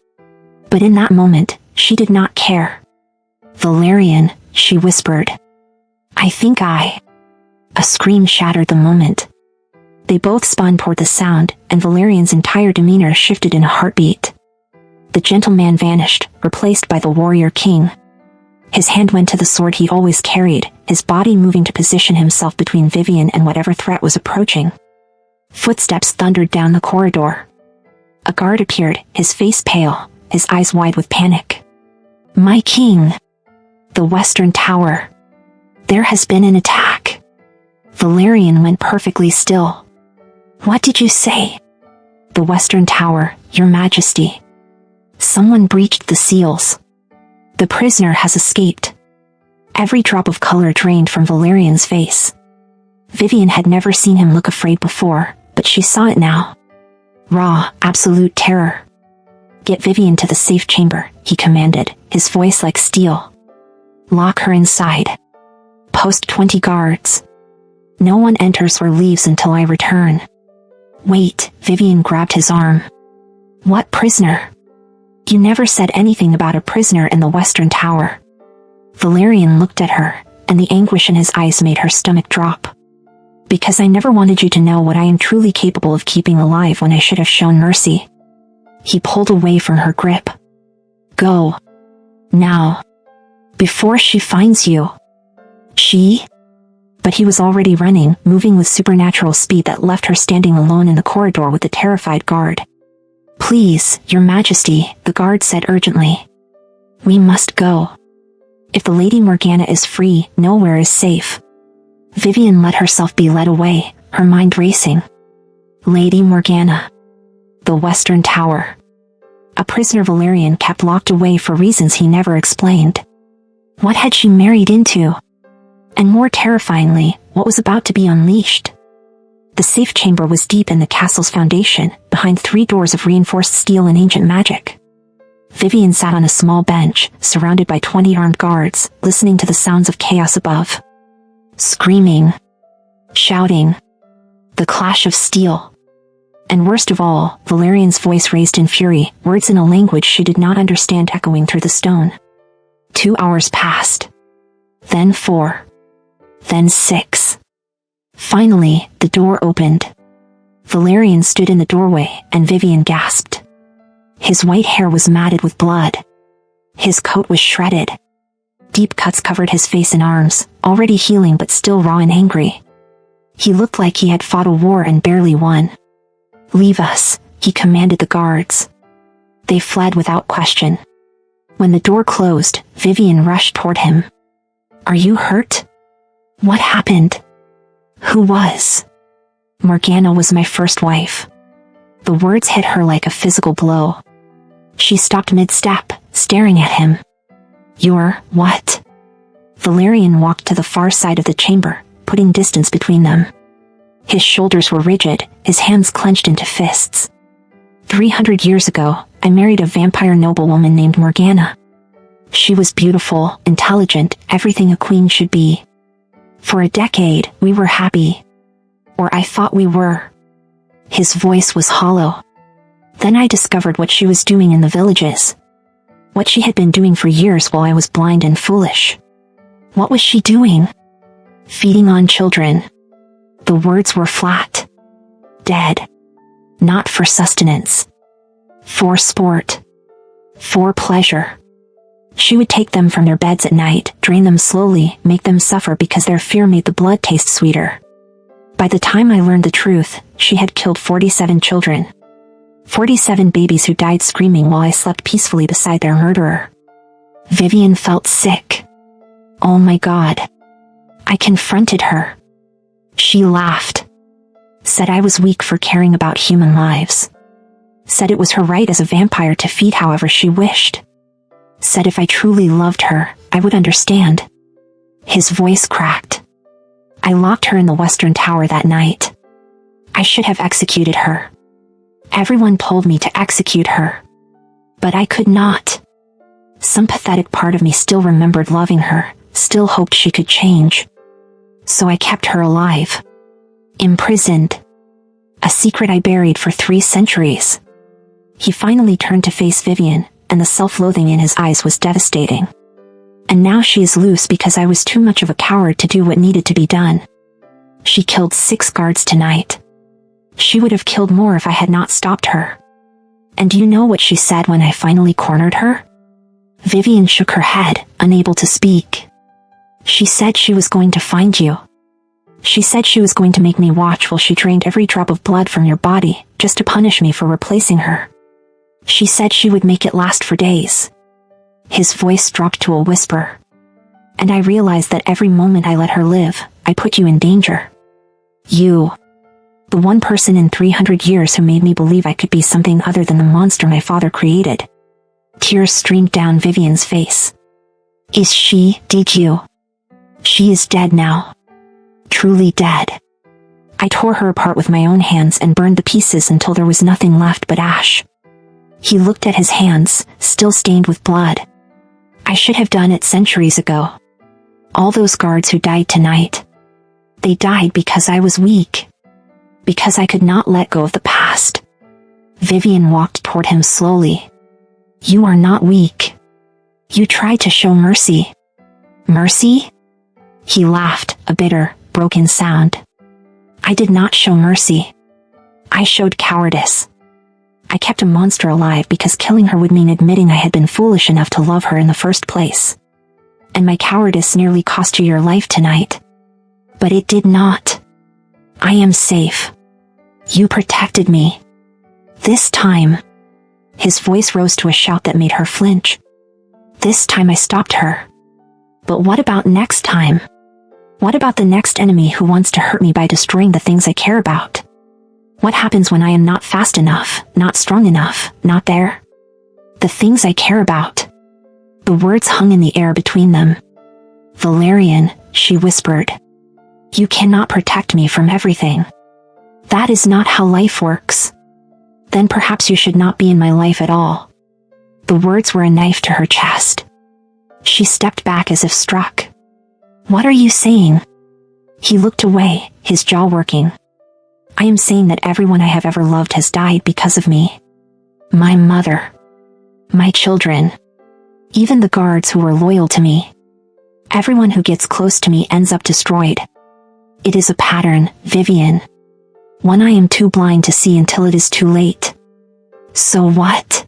But in that moment, she did not care. "Valerian," she whispered. "I think I—" A scream shattered the moment. They both spun toward the sound, and Valerian's entire demeanor shifted in a heartbeat. The gentleman vanished, replaced by the warrior king. His hand went to the sword he always carried, his body moving to position himself between Vivian and whatever threat was approaching. Footsteps thundered down the corridor. A guard appeared, his face pale, his eyes wide with panic. "My king! The Western Tower! There has been an attack!" Valerian went perfectly still. "What did you say?" "The Western Tower, Your Majesty. Someone breached the seals. The prisoner has escaped." Every drop of color drained from Valerian's face. Vivian had never seen him look afraid before, but she saw it now. Raw, absolute terror. "Get Vivian to the safe chamber," he commanded, his voice like steel. "Lock her inside. Post 20 guards. No one enters or leaves until I return." "Wait," Vivian grabbed his arm. "What prisoner? You never said anything about a prisoner in the Western Tower." Valerian looked at her, and the anguish in his eyes made her stomach drop. "Because I never wanted you to know what I am truly capable of keeping alive when I should have shown mercy." He pulled away from her grip. "Go. Now. Before she finds you." "She?" But he was already running, moving with supernatural speed that left her standing alone in the corridor with the terrified guard. "Please, Your Majesty," the guard said urgently. "We must go. If the Lady Morgana is free, nowhere is safe." Vivian let herself be led away, her mind racing. Lady Morgana. The Western Tower. A prisoner Valerian kept locked away for reasons he never explained. What had she married into? And more terrifyingly, what was about to be unleashed? The safe chamber was deep in the castle's foundation, behind 3 doors of reinforced steel and ancient magic. Vivian sat on a small bench, surrounded by 20 armed guards, listening to the sounds of chaos above. Screaming. Shouting. The clash of steel. And worst of all, Valerian's voice raised in fury, words in a language she did not understand echoing through the stone. 2 hours passed. Then 4. Then 6. Finally, the door opened. Valerian stood in the doorway, and Vivian gasped. His white hair was matted with blood. His coat was shredded. Deep cuts covered his face and arms, already healing but still raw and angry. He looked like he had fought a war and barely won. "Leave us," he commanded the guards. They fled without question. When the door closed, Vivian rushed toward him. "Are you hurt? What happened?" "Who was?" "Morgana was my first wife." The words hit her like a physical blow. She stopped mid-step, staring at him. "You're what?" Valerian walked to the far side of the chamber, putting distance between them. His shoulders were rigid, his hands clenched into fists. 300 years ago, I married a vampire noblewoman named Morgana. She was beautiful, intelligent, everything a queen should be. For a decade, we were happy. Or I thought we were. His voice was hollow. Then I discovered what she was doing in the villages. What she had been doing for years while I was blind and foolish. What was she doing? Feeding on children. The words were flat. Dead. Not for sustenance. For sport. For pleasure. She would take them from their beds at night, drain them slowly, make them suffer because their fear made the blood taste sweeter. By the time I learned the truth, she had killed 47 children. 47 babies who died screaming while I slept peacefully beside their murderer. Vivian felt sick. Oh my God. I confronted her. She laughed. Said I was weak for caring about human lives. Said it was her right as a vampire to feed however she wished. Said if I truly loved her, I would understand. His voice cracked. I locked her in the Western Tower that night. I should have executed her. Everyone told me to execute her. But I could not. Some pathetic part of me still remembered loving her, still hoped she could change. So I kept her alive. Imprisoned. A secret I buried for 3 centuries. He finally turned to face Vivian, and the self-loathing in his eyes was devastating. And now she is loose because I was too much of a coward to do what needed to be done. She killed 6 guards tonight. She would have killed more if I had not stopped her. And do you know what she said when I finally cornered her? Vivian shook her head, unable to speak. She said she was going to find you. She said she was going to make me watch while she drained every drop of blood from your body, just to punish me for replacing her. She said she would make it last for days. His voice dropped to a whisper. And I realized that every moment I let her live, I put you in danger. You. The one person in 300 years who made me believe I could be something other than the monster my father created. Tears streamed down Vivian's face. Is she, did you? She is dead now. Truly dead. I tore her apart with my own hands and burned the pieces until there was nothing left but ash. He looked at his hands, still stained with blood. I should have done it centuries ago. All those guards who died tonight. They died because I was weak. Because I could not let go of the past. Vivian walked toward him slowly. You are not weak. You tried to show mercy. Mercy? He laughed, a bitter, broken sound. I did not show mercy. I showed cowardice. I kept a monster alive because killing her would mean admitting I had been foolish enough to love her in the first place. And my cowardice nearly cost you your life tonight. But it did not. I am safe. You protected me. This time. His voice rose to a shout that made her flinch. This time I stopped her. But what about next time? What about the next enemy who wants to hurt me by destroying the things I care about? What happens when I am not fast enough, not strong enough, not there? The things I care about. The words hung in the air between them. Valerian, she whispered. You cannot protect me from everything. That is not how life works. Then perhaps you should not be in my life at all. The words were a knife to her chest. She stepped back as if struck. What are you saying? He looked away, his jaw working. I am saying that everyone I have ever loved has died because of me. My mother. My children. Even the guards who were loyal to me. Everyone who gets close to me ends up destroyed. It is a pattern, Vivian. One I am too blind to see until it is too late. So what?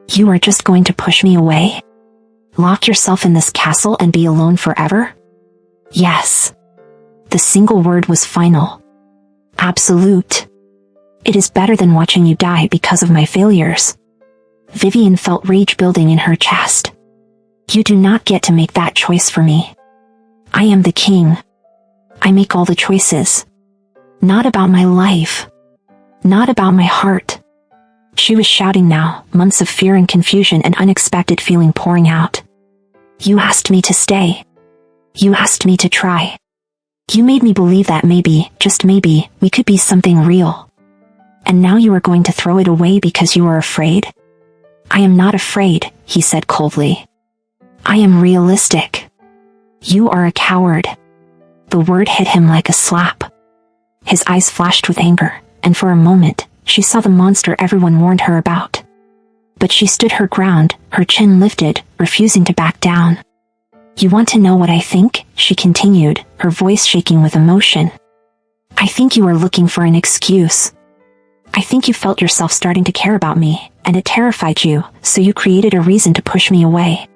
You are just going to push me away? Lock yourself in this castle and be alone forever? Yes. The single word was final. Absolute. It is better than watching you die because of my failures. Vivian felt rage building in her chest. You do not get to make that choice for me. I am the king. I make all the choices. Not about my life. Not about my heart. She was shouting now, months of fear and confusion and unexpected feeling pouring out. You asked me to stay. You asked me to try. You made me believe that maybe, just maybe, we could be something real. And now you are going to throw it away because you are afraid? I am not afraid, he said coldly. I am realistic. You are a coward. The word hit him like a slap. His eyes flashed with anger, and for a moment, she saw the monster everyone warned her about. But she stood her ground, her chin lifted, refusing to back down. You want to know what I think? She continued, her voice shaking with emotion. I think you are looking for an excuse. I think you felt yourself starting to care about me, and it terrified you, so you created a reason to push me away.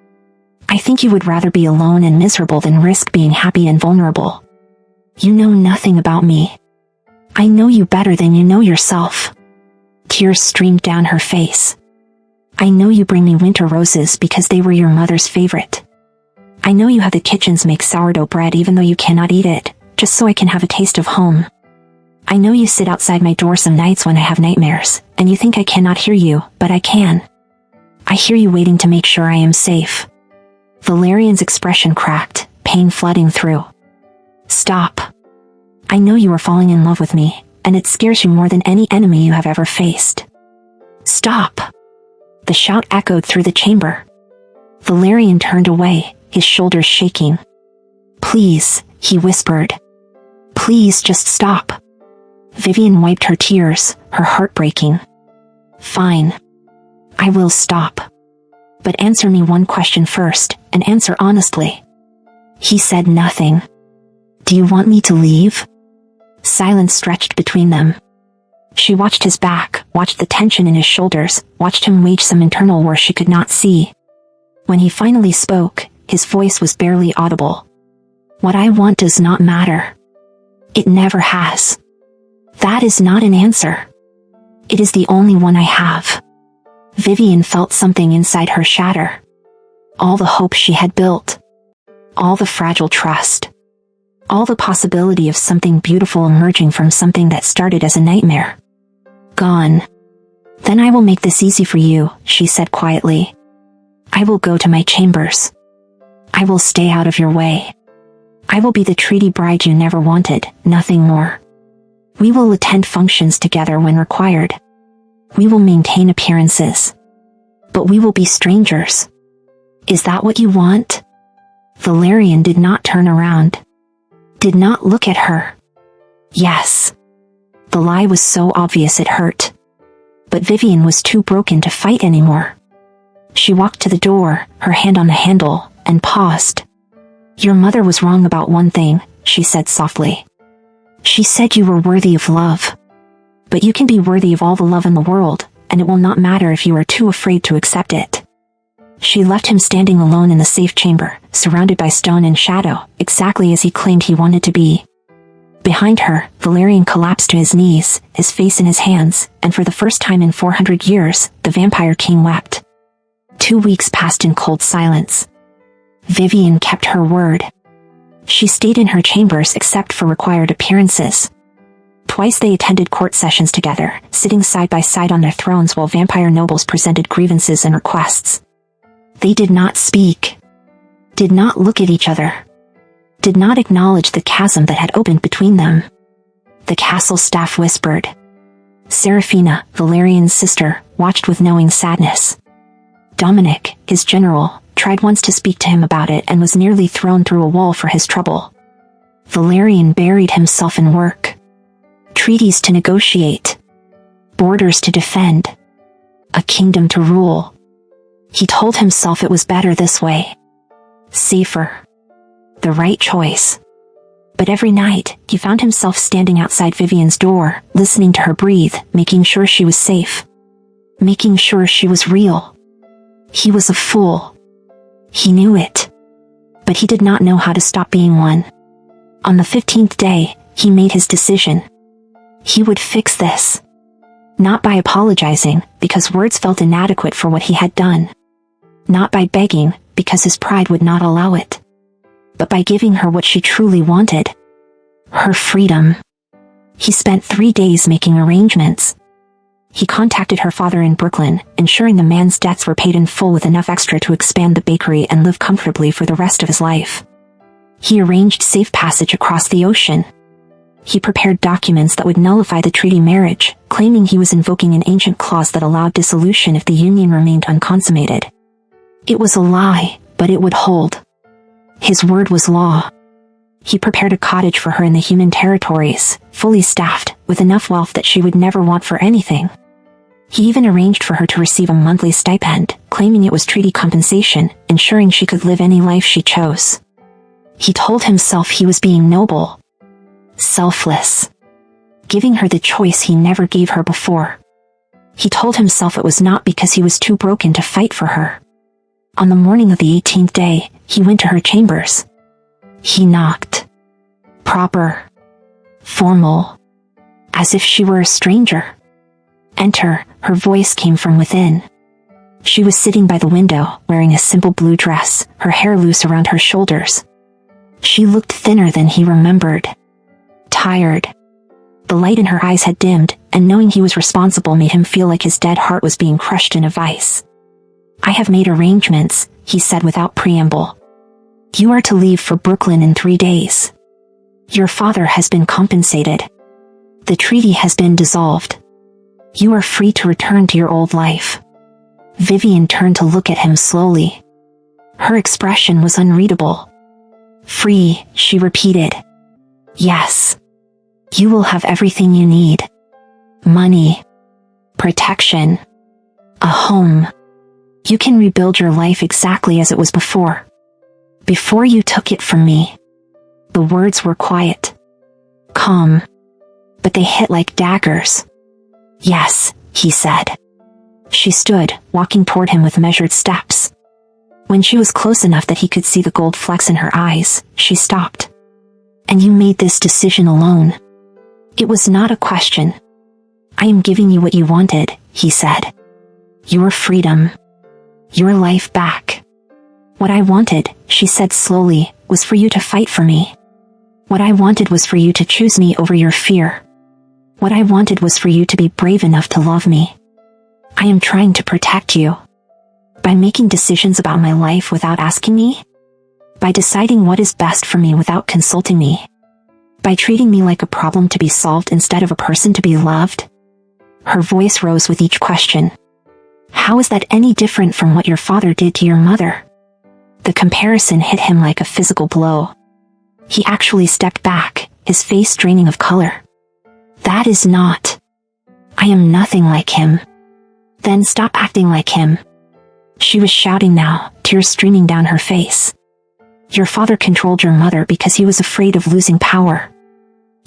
I think you would rather be alone and miserable than risk being happy and vulnerable. You know nothing about me. I know you better than you know yourself. Tears streamed down her face. I know you bring me winter roses because they were your mother's favorite. I know you have the kitchens make sourdough bread even though you cannot eat it, just so I can have a taste of home. I know you sit outside my door some nights when I have nightmares, and you think I cannot hear you, but I can. I hear you waiting to make sure I am safe. Valerian's expression cracked, pain flooding through. Stop. I know you are falling in love with me, and it scares you more than any enemy you have ever faced. Stop. The shout echoed through the chamber. Valerian turned away, his shoulders shaking. Please, he whispered. Please just stop. Vivian wiped her tears, her heart breaking. Fine. I will stop. But answer me one question first, and answer honestly. He said nothing. Do you want me to leave? Silence stretched between them. She watched his back, watched the tension in his shoulders, watched him wage some internal war she could not see. When he finally spoke, his voice was barely audible. What I want does not matter. It never has. That is not an answer. It is the only one I have. Vivian felt something inside her shatter. All the hope she had built. All the fragile trust. All the possibility of something beautiful emerging from something that started as a nightmare. Gone. Then I will make this easy for you, she said quietly. I will go to my chambers. I will stay out of your way. I will be the treaty bride you never wanted, nothing more. We will attend functions together when required. We will maintain appearances. But we will be strangers. Is that what you want? Valerian did not turn around. Did not look at her. Yes. The lie was so obvious it hurt. But Vivian was too broken to fight anymore. She walked to the door, her hand on the handle, and paused. Your mother was wrong about one thing, she said softly. She said you were worthy of love. But you can be worthy of all the love in the world, and it will not matter if you are too afraid to accept it. She left him standing alone in the safe chamber, surrounded by stone and shadow, exactly as he claimed he wanted to be. Behind her, Valerian collapsed to his knees, his face in his hands, and for the first time in 400 years, the Vampire King wept. 2 weeks passed in cold silence. Vivian kept her word. She stayed in her chambers except for required appearances. Twice they attended court sessions together, sitting side by side on their thrones while vampire nobles presented grievances and requests. They did not speak. Did not look at each other. Did not acknowledge the chasm that had opened between them. The castle staff whispered. Serafina, Valerian's sister, watched with knowing sadness. Dominic, his general, tried once to speak to him about it and was nearly thrown through a wall for his trouble. Valerian buried himself in work. Treaties to negotiate. Borders to defend. A kingdom to rule. He told himself it was better this way. Safer. The right choice. But every night, he found himself standing outside Vivian's door, listening to her breathe, making sure she was safe. Making sure she was real. He was a fool. He knew it. But he did not know how to stop being one. On the 15th day, he made his decision. He would fix this. Not by apologizing, because words felt inadequate for what he had done. Not by begging, because his pride would not allow it. But by giving her what she truly wanted. Her freedom. He spent 3 days making arrangements. He contacted her father in Brooklyn, ensuring the man's debts were paid in full with enough extra to expand the bakery and live comfortably for the rest of his life. He arranged safe passage across the ocean. He prepared documents that would nullify the treaty marriage, claiming he was invoking an ancient clause that allowed dissolution if the union remained unconsummated. It was a lie, but it would hold. His word was law. He prepared a cottage for her in the human territories, fully staffed, with enough wealth that she would never want for anything. He even arranged for her to receive a monthly stipend, claiming it was treaty compensation, ensuring she could live any life she chose. He told himself he was being noble, selfless, giving her the choice he never gave her before. He told himself it was not because he was too broken to fight for her. On the morning of the 18th day, he went to her chambers. He knocked. Proper. Formal. As if she were a stranger. Enter, her voice came from within. She was sitting by the window, wearing a simple blue dress, her hair loose around her shoulders. She looked thinner than he remembered. Tired. The light in her eyes had dimmed, and knowing he was responsible made him feel like his dead heart was being crushed in a vice. "I have made arrangements," he said without preamble. "You are to leave for Brooklyn in 3 days. Your father has been compensated. The treaty has been dissolved. You are free to return to your old life." Vivian turned to look at him slowly. Her expression was unreadable. "Free," she repeated. "Yes. You will have everything you need. Money. Protection. A home. You can rebuild your life exactly as it was before. Before you took it from me." The words were quiet. Calm. But they hit like daggers. "Yes," he said. She stood, walking toward him with measured steps. When she was close enough that he could see the gold flecks in her eyes, she stopped. "And you made this decision alone?" It was not a question. "I am giving you what you wanted," he said. "Your freedom. Your life back." "What I wanted," she said slowly, "was for you to fight for me. What I wanted was for you to choose me over your fear. What I wanted was for you to be brave enough to love me. I am trying to protect you. By making decisions about my life without asking me? By deciding what is best for me without consulting me? By treating me like a problem to be solved instead of a person to be loved?" Her voice rose with each question. "How is that any different from what your father did to your mother?" The comparison hit him like a physical blow. He actually stepped back, his face draining of color. "That is not. I am nothing like him." "Then stop acting like him." She was shouting now, tears streaming down her face. "Your father controlled your mother because he was afraid of losing power.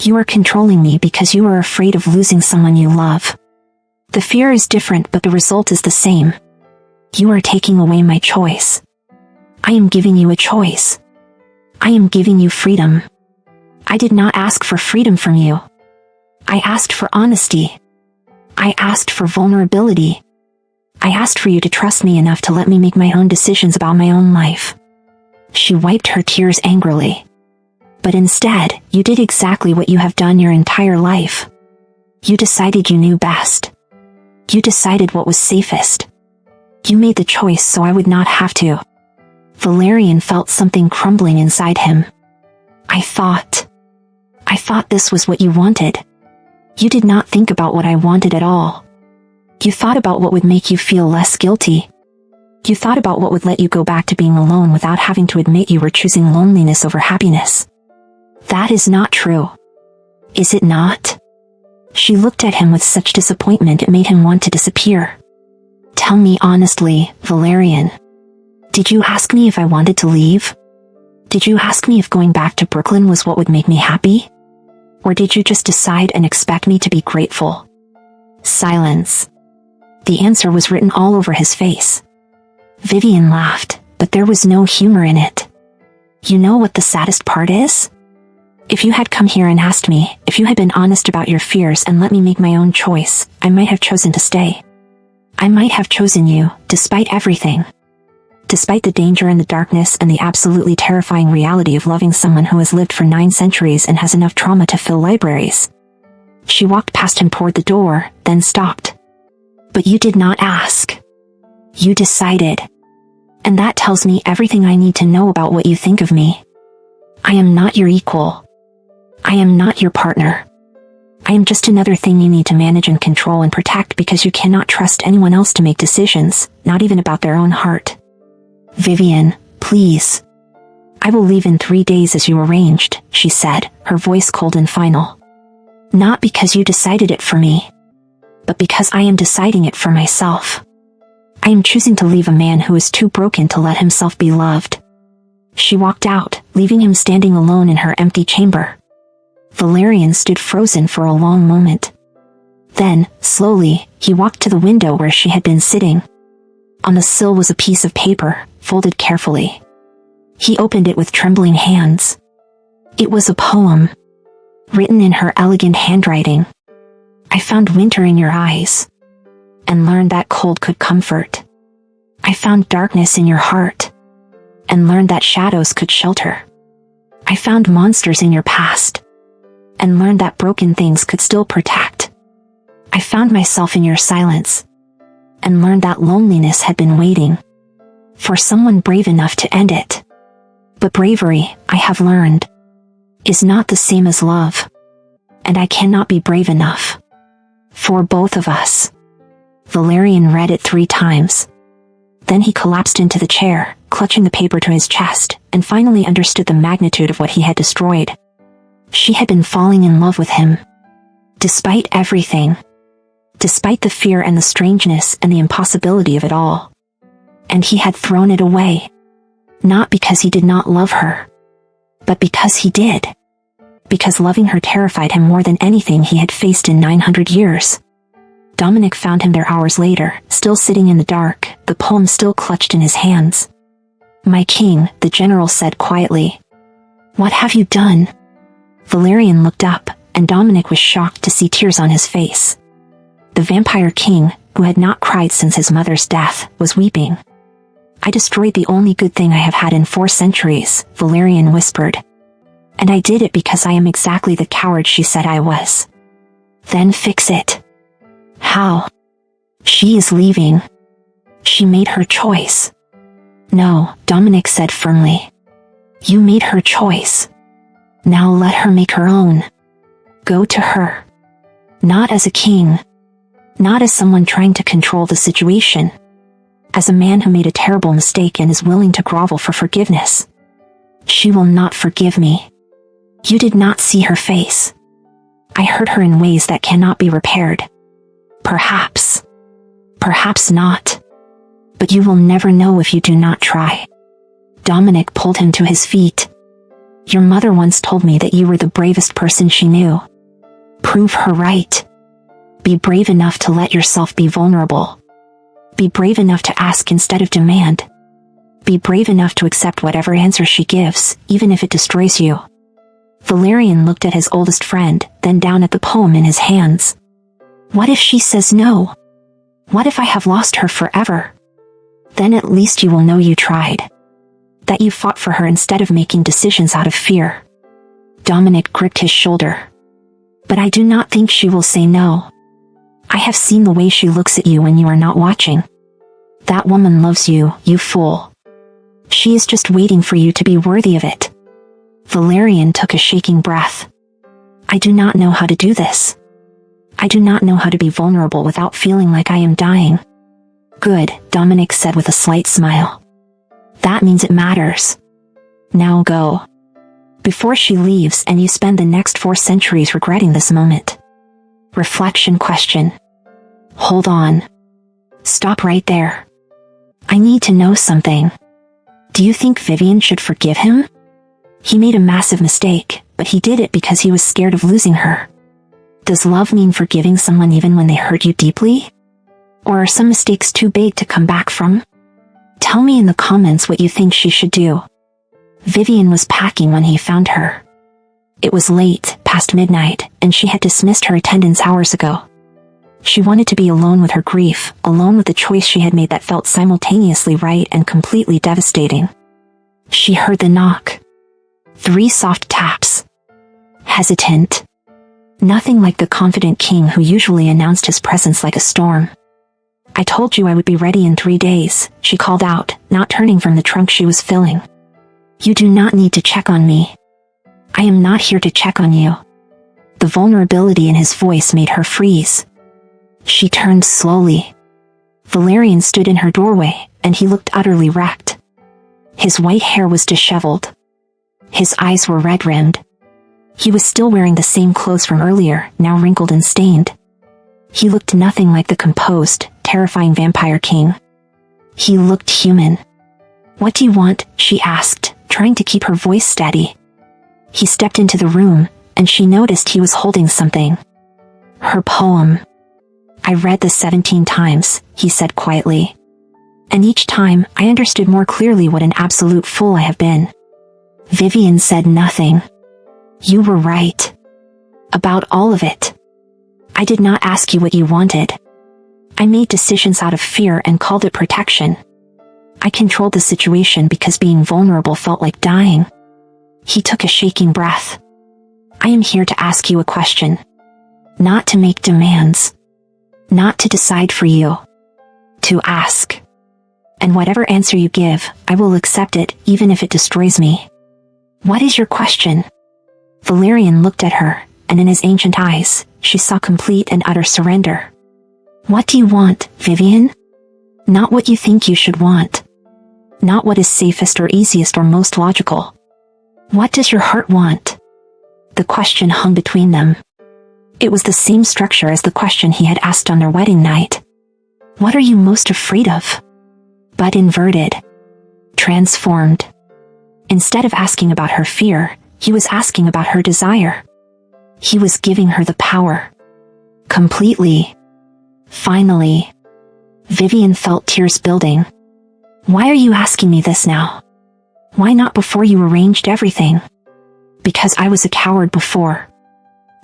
You are controlling me because you are afraid of losing someone you love. The fear is different, but the result is the same. You are taking away my choice. I am giving you a choice. I am giving you freedom. I did not ask for freedom from you. I asked for honesty. I asked for vulnerability. I asked for you to trust me enough to let me make my own decisions about my own life." She wiped her tears angrily. "But instead, you did exactly what you have done your entire life. You decided you knew best. You decided what was safest. You made the choice so I would not have to." Valerian felt something crumbling inside him. I thought this was what you wanted. You did not think about what I wanted at all. You thought about what would make you feel less guilty. You thought about what would let you go back to being alone without having to admit you were choosing loneliness over happiness. That is not true. Is it not?" She looked at him with such disappointment it made him want to disappear. "Tell me honestly, Valerian. Did you ask me if I wanted to leave? Did you ask me if going back to Brooklyn was what would make me happy? Or did you just decide and expect me to be grateful?" Silence. The answer was written all over his face. Vivian laughed, but there was no humor in it. "You know what the saddest part is? If you had come here and asked me, if you had been honest about your fears and let me make my own choice, I might have chosen to stay. I might have chosen you, despite everything. Despite the danger and the darkness and the absolutely terrifying reality of loving someone who has lived for 9 centuries and has enough trauma to fill libraries. She walked past him toward the door, then stopped. But you did not ask. You decided. And that tells me everything I need to know about what you think of me. I am not your equal. I am not your partner. I am just another thing you need to manage and control and protect because you cannot trust anyone else to make decisions, not even about their own heart. Vivian, please. I will leave in 3 days as you arranged, she said, her voice cold and final. Not because you decided it for me, but because I am deciding it for myself. I am choosing to leave a man who is too broken to let himself be loved. She walked out, leaving him standing alone in her empty chamber. Valerian stood frozen for a long moment. Then, slowly, he walked to the window where she had been sitting. On the sill was a piece of paper, folded carefully. He opened it with trembling hands. It was a poem, written in her elegant handwriting. I found winter in your eyes, and learned that cold could comfort. I found darkness in your heart, and learned that shadows could shelter. I found monsters in your past, and learned that broken things could still protect. I found myself in your silence, and learned that loneliness had been waiting for someone brave enough to end it. But bravery, I have learned, is not the same as love, and I cannot be brave enough for both of us. Valerian read it 3 times. Then he collapsed into the chair, clutching the paper to his chest, and finally understood the magnitude of what he had destroyed. She had been falling in love with him. Despite everything. Despite the fear and the strangeness and the impossibility of it all. And he had thrown it away. Not because he did not love her, but because he did. Because loving her terrified him more than anything he had faced in 900 years. Dominic found him there hours later, still sitting in the dark, the poem still clutched in his hands. My king, the general said quietly. What have you done? Valerian looked up, and Dominic was shocked to see tears on his face. The vampire king, who had not cried since his mother's death, was weeping. I destroyed the only good thing I have had in 4 centuries, Valerian whispered. And I did it because I am exactly the coward she said I was. Then fix it. How? She is leaving. She made her choice. No, Dominic said firmly. You made her choice. Now let her make her own. Go to her. Not as a king. Not as someone trying to control the situation. As a man who made a terrible mistake and is willing to grovel for forgiveness. She will not forgive me. You did not see her face. I hurt her in ways that cannot be repaired. Perhaps. Perhaps not. But you will never know if you do not try. Dominic pulled him to his feet. Your mother once told me that you were the bravest person she knew. Prove her right. Be brave enough to let yourself be vulnerable. Be brave enough to ask instead of demand. Be brave enough to accept whatever answer she gives, even if it destroys you. Valerian looked at his oldest friend, then down at the poem in his hands. What if she says no? What if I have lost her forever? Then at least you will know you tried. That you fought for her instead of making decisions out of fear. Dominic gripped his shoulder. But I do not think she will say no. I have seen the way she looks at you when you are not watching. That woman loves you, you fool. She is just waiting for you to be worthy of it. Valerian took a shaking breath. I do not know how to do this. I do not know how to be vulnerable without feeling like I am dying. Good, Dominic said with a slight smile. That means it matters. Now go. Before she leaves and you spend the next 4 centuries regretting this moment. Reflection question. Hold on. Stop right there. I need to know something. Do you think Vivian should forgive him? He made a massive mistake, but he did it because he was scared of losing her. Does love mean forgiving someone even when they hurt you deeply? Or are some mistakes too big to come back from? Tell me in the comments what you think she should do. Vivian was packing when he found her. It was late, past midnight, and she had dismissed her attendance hours ago. She wanted to be alone with her grief, alone with the choice she had made that felt simultaneously right and completely devastating. She heard the knock. 3 soft taps. Hesitant. Nothing like the confident king who usually announced his presence like a storm. "I told you I would be ready in 3 days," she called out, not turning from the trunk she was filling. "You do not need to check on me. I am not here to check on you." The vulnerability in his voice made her freeze. She turned slowly. Valerian stood in her doorway, and he looked utterly wrecked. His white hair was disheveled. His eyes were red-rimmed. He was still wearing the same clothes from earlier, now wrinkled and stained. He looked nothing like the composed, terrifying vampire king. He looked human. "What do you want?" she asked, trying to keep her voice steady. He stepped into the room, and she noticed he was holding something. Her poem. "I read this 17 times, he said quietly. "And each time, I understood more clearly what an absolute fool I have been." Vivian said nothing. "You were right. About all of it. I did not ask you what you wanted. I made decisions out of fear and called it protection. I controlled the situation because being vulnerable felt like dying." He took a shaking breath. "I am here to ask you a question. Not to make demands. Not to decide for you. To ask. And whatever answer you give, I will accept it, even if it destroys me." "What is your question?" Valerian looked at her, and in his ancient eyes, she saw complete and utter surrender. "What do you want, Vivian? Not what you think you should want. Not what is safest or easiest or most logical. What does your heart want?" The question hung between them. It was the same structure as the question he had asked on their wedding night. "What are you most afraid of?" But inverted. Transformed. Instead of asking about her fear, he was asking about her desire. He was giving her the power. Completely. Finally. Vivian felt tears building. "Why are you asking me this now? Why not before you arranged everything?" "Because I was a coward before.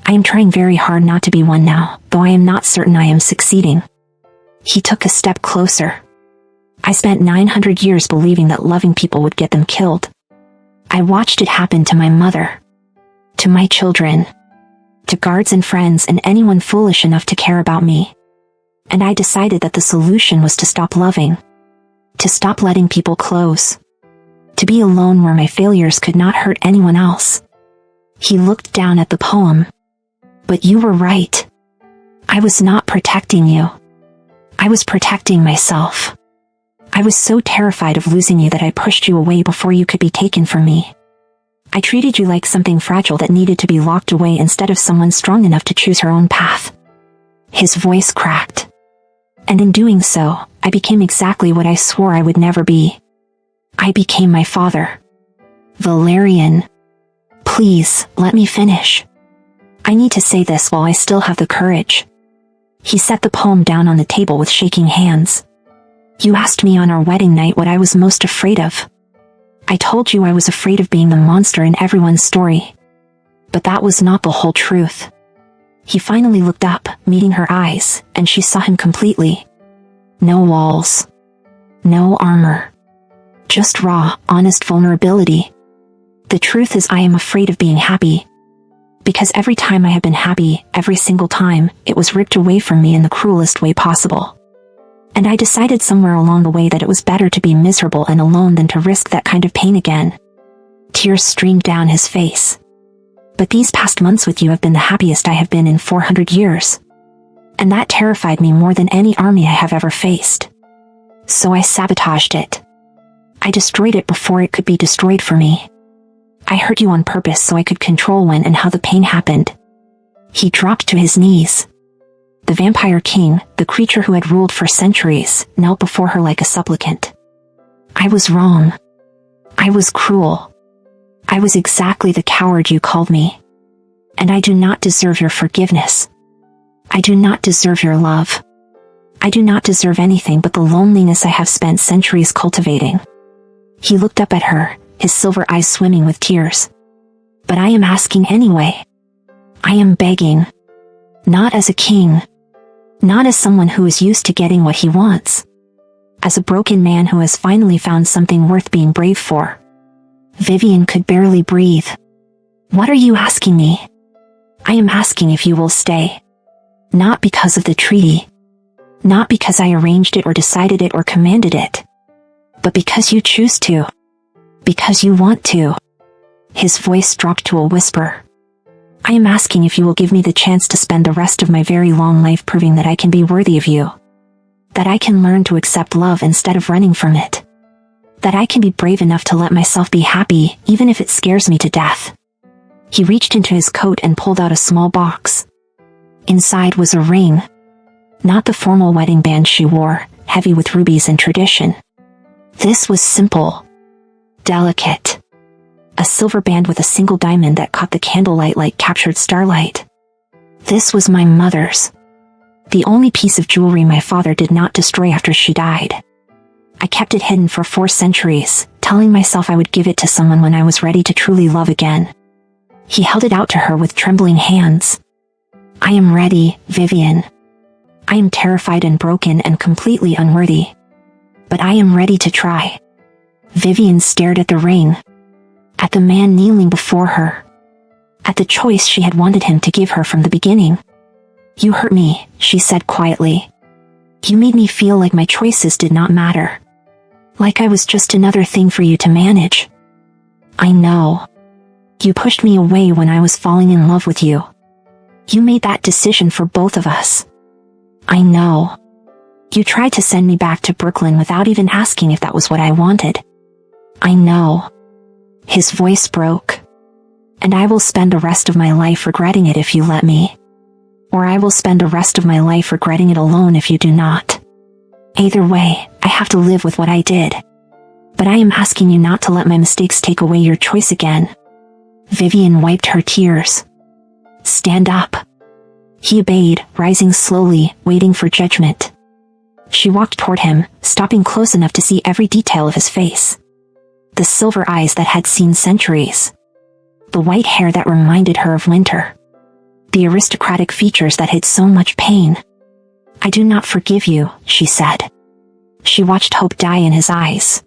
I am trying very hard not to be one now, though I am not certain I am succeeding." He took a step closer. "I spent 900 years believing that loving people would get them killed. I watched it happen to my mother. To my children. To guards and friends and anyone foolish enough to care about me. And I decided that the solution was to stop loving. To stop letting people close. To be alone where my failures could not hurt anyone else." He looked down at the poem. "But you were right. I was not protecting you. I was protecting myself. I was so terrified of losing you that I pushed you away before you could be taken from me. I treated you like something fragile that needed to be locked away instead of someone strong enough to choose her own path." His voice cracked. "And in doing so, I became exactly what I swore I would never be. I became my father." "Valerian. Please, let me finish. I need to say this while I still have the courage." He set the poem down on the table with shaking hands. "You asked me on our wedding night what I was most afraid of. I told you I was afraid of being the monster in everyone's story. But that was not the whole truth." He finally looked up, meeting her eyes, and she saw him completely. No walls. No armor. Just raw, honest vulnerability. "The truth is I am afraid of being happy. Because every time I have been happy, every single time, it was ripped away from me in the cruelest way possible. And I decided somewhere along the way that it was better to be miserable and alone than to risk that kind of pain again." Tears streamed down his face. "But these past months with you have been the happiest I have been in 400 years. And that terrified me more than any army I have ever faced. So I sabotaged it. I destroyed it before it could be destroyed for me. I hurt you on purpose so I could control when and how the pain happened." He dropped to his knees. The vampire king, the creature who had ruled for centuries, knelt before her like a supplicant. "I was wrong. I was cruel. I was exactly the coward you called me. And I do not deserve your forgiveness. I do not deserve your love. I do not deserve anything but the loneliness I have spent centuries cultivating." He looked up at her, his silver eyes swimming with tears. But I am asking anyway. I am begging. Not as a king. Not as someone who is used to getting what he wants. As a broken man who has finally found something worth being brave for. Vivian could barely breathe. What are you asking me? I am asking if you will stay. Not because of the treaty. Not because I arranged it or decided it or commanded it. But because you choose to. Because you want to. His voice dropped to a whisper. I am asking if you will give me the chance to spend the rest of my very long life proving that I can be worthy of you. That I can learn to accept love instead of running from it. That I can be brave enough to let myself be happy, even if it scares me to death. He reached into his coat and pulled out a small box. Inside was a ring. Not the formal wedding band she wore, heavy with rubies and tradition. This was simple. Delicate. A silver band with a single diamond that caught the candlelight like captured starlight. This was my mother's. The only piece of jewelry my father did not destroy after she died. I kept it hidden for 4 centuries, telling myself I would give it to someone when I was ready to truly love again. He held it out to her with trembling hands. I am ready, Vivian. I am terrified and broken and completely unworthy. But I am ready to try. Vivian stared at the ring. At the man kneeling before her. At the choice she had wanted him to give her from the beginning. You hurt me, she said quietly. You made me feel like my choices did not matter. Like I was just another thing for you to manage. I know. You pushed me away when I was falling in love with you. You made that decision for both of us. I know. You tried to send me back to Brooklyn without even asking if that was what I wanted. I know. His voice broke. And I will spend the rest of my life regretting it if you let me. Or I will spend the rest of my life regretting it alone if you do not. Either way, I have to live with what I did. But I am asking you not to let my mistakes take away your choice again. Vivian wiped her tears. Stand up. He obeyed, rising slowly, waiting for judgment. She walked toward him, stopping close enough to see every detail of his face. The silver eyes that had seen centuries. The white hair that reminded her of winter. The aristocratic features that hid so much pain. I do not forgive you, she said. She watched hope die in his eyes.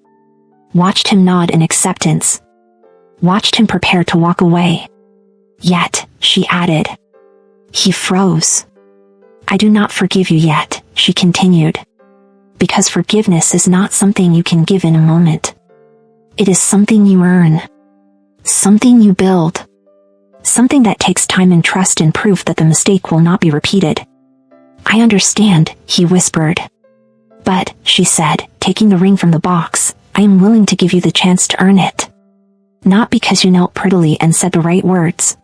Watched him nod in acceptance. Watched him prepare to walk away. Yet, she added. He froze. I do not forgive you yet, she continued. Because forgiveness is not something you can give in a moment. It is something you earn. Something you build. Something that takes time and trust and proof that the mistake will not be repeated. I understand, he whispered. But, she said, taking the ring from the box, I am willing to give you the chance to earn it. Not because you knelt prettily and said the right words.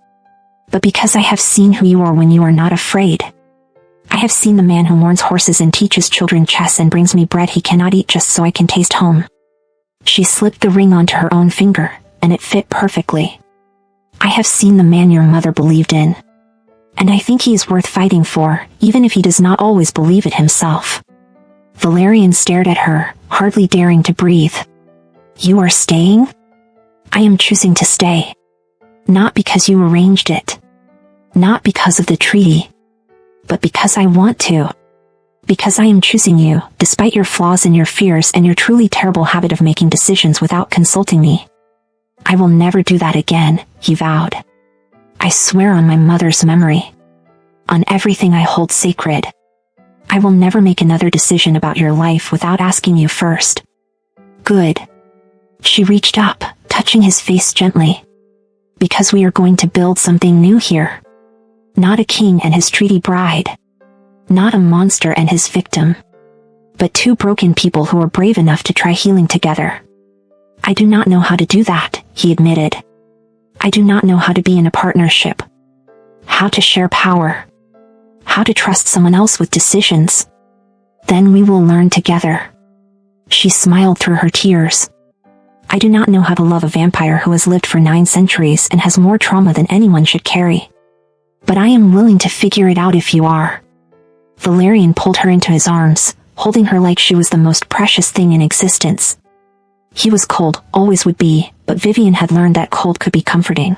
But because I have seen who you are when you are not afraid. I have seen the man who mourns horses and teaches children chess and brings me bread he cannot eat just so I can taste home. She slipped the ring onto her own finger, and it fit perfectly. I have seen the man your mother believed in. And I think he is worth fighting for, even if he does not always believe it himself. Valerian stared at her, hardly daring to breathe. You are staying? I am choosing to stay. Not because you arranged it. Not because of the treaty. But because I want to. Because I am choosing you, despite your flaws and your fears and your truly terrible habit of making decisions without consulting me. I will never do that again, he vowed. I swear on my mother's memory. On everything I hold sacred. I will never make another decision about your life without asking you first. Good. She reached up, touching his face gently. Because we are going to build something new here. Not a king and his treaty bride. Not a monster and his victim. But 2 broken people who are brave enough to try healing together. I do not know how to do that, he admitted. I do not know how to be in a partnership. How to share power. How to trust someone else with decisions. Then we will learn together. She smiled through her tears. I do not know how to love a vampire who has lived for 9 centuries and has more trauma than anyone should carry. But I am willing to figure it out if you are. Valerian pulled her into his arms, holding her like she was the most precious thing in existence. He was cold, always would be, but Vivian had learned that cold could be comforting.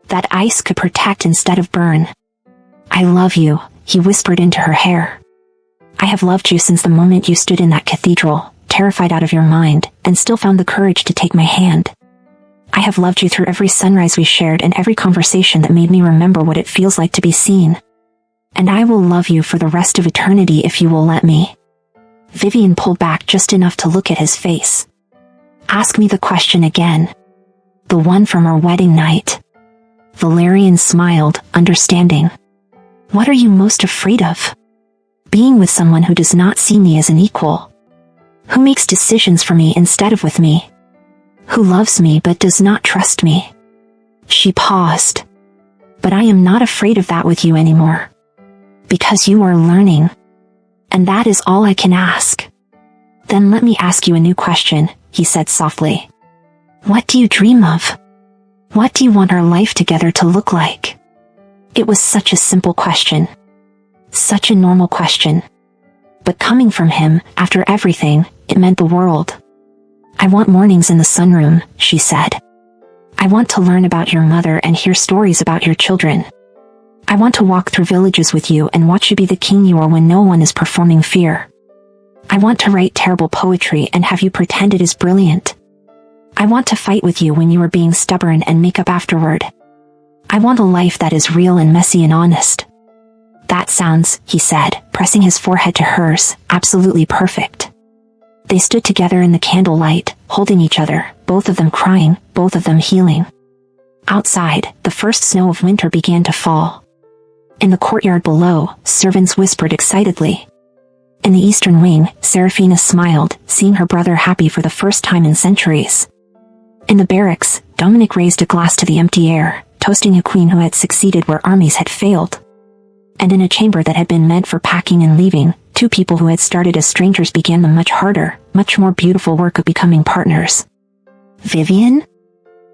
That ice could protect instead of burn. I love you, he whispered into her hair. I have loved you since the moment you stood in that cathedral, terrified out of your mind, and still found the courage to take my hand. I have loved you through every sunrise we shared and every conversation that made me remember what it feels like to be seen. And I will love you for the rest of eternity if you will let me. Vivian pulled back just enough to look at his face. Ask me the question again. The one from our wedding night. Valerian smiled, understanding. What are you most afraid of? Being with someone who does not see me as an equal. Who makes decisions for me instead of with me. Who loves me but does not trust me. She paused. But I am not afraid of that with you anymore. Because you are learning. And that is all I can ask. Then let me ask you a new question, he said softly. What do you dream of? What do you want our life together to look like? It was such a simple question. Such a normal question. But coming from him, after everything, it meant the world. I want mornings in the sunroom, she said. I want to learn about your mother and hear stories about your children. I want to walk through villages with you and watch you be the king you are when no one is performing fear. I want to write terrible poetry and have you pretend it is brilliant. I want to fight with you when you are being stubborn and make up afterward. I want a life that is real and messy and honest. That sounds, he said, pressing his forehead to hers, absolutely perfect. They stood together in the candlelight, holding each other, both of them crying, both of them healing. Outside, the first snow of winter began to fall. In the courtyard below, servants whispered excitedly. In the eastern wing, Serafina smiled, seeing her brother happy for the first time in centuries. In the barracks, Dominic raised a glass to the empty air, toasting a queen who had succeeded where armies had failed. And in a chamber that had been meant for packing and leaving, two people who had started as strangers began the much harder, much more beautiful work of becoming partners. Vivian?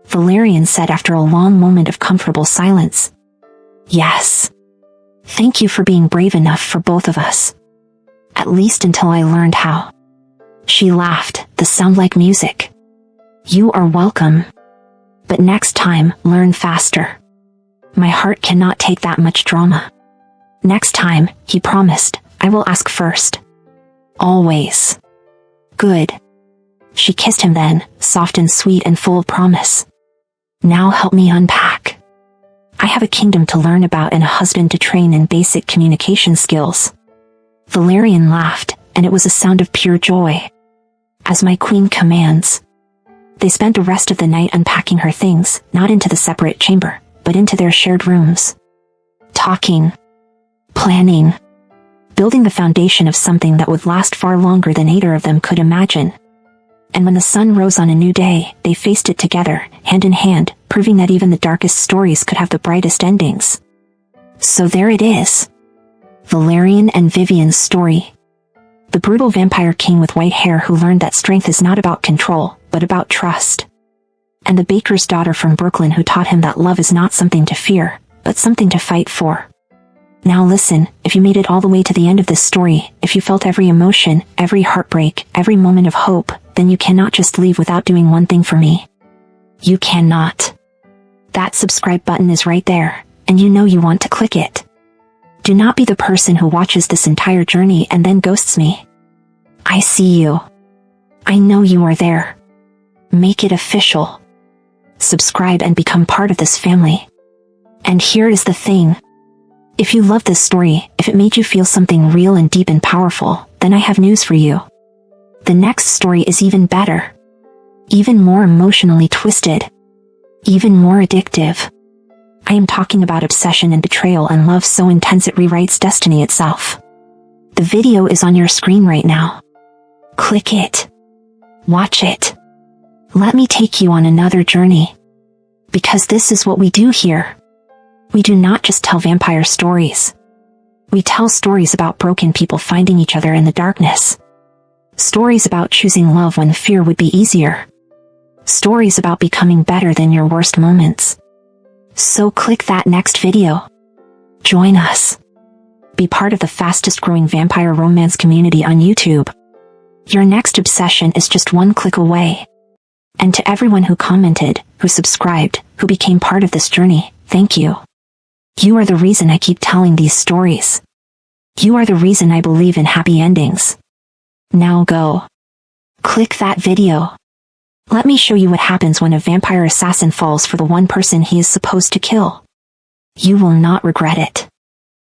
Valerian said after a long moment of comfortable silence. Yes. Thank you for being brave enough for both of us. At least until I learned how. She laughed, the sound like music. You are welcome. But next time, learn faster. My heart cannot take that much drama. Next time, he promised, I will ask first. Always. Good. She kissed him then, soft and sweet and full of promise. Now help me unpack. I have a kingdom to learn about and a husband to train in basic communication skills. Valerian laughed, and it was a sound of pure joy. As my queen commands. They spent the rest of the night unpacking her things, not into the separate chamber, but into their shared rooms. Talking. Planning. Building the foundation of something that would last far longer than either of them could imagine. And when the sun rose on a new day, they faced it together, hand in hand, proving that even the darkest stories could have the brightest endings. So there it is. Valerian and Vivian's story. The brutal vampire king with white hair who learned that strength is not about control, but about trust. And the baker's daughter from Brooklyn who taught him that love is not something to fear, but something to fight for. Now listen, if you made it all the way to the end of this story, if you felt every emotion, every heartbreak, every moment of hope, then you cannot just leave without doing one thing for me. You cannot. That subscribe button is right there, and you know you want to click it. Do not be the person who watches this entire journey and then ghosts me. I see you. I know you are there. Make it official. Subscribe and become part of this family. And here is the thing. If you love this story, if it made you feel something real and deep and powerful, then I have news for you. The next story is even better. Even more emotionally twisted. Even more addictive. I am talking about obsession and betrayal and love so intense it rewrites destiny itself. The video is on your screen right now. Click it. Watch it. Let me take you on another journey. Because this is what we do here. We do not just tell vampire stories. We tell stories about broken people finding each other in the darkness. Stories about choosing love when fear would be easier. Stories about becoming better than your worst moments. So click that next video. Join us. Be part of the fastest growing vampire romance community on YouTube. Your next obsession is just one click away. And to everyone who commented, who subscribed, who became part of this journey, Thank you. You are the reason I keep telling these stories. You are the reason I believe in happy endings. Now go. Click that video. Let me show you what happens when a vampire assassin falls for the one person he is supposed to kill. You will not regret it.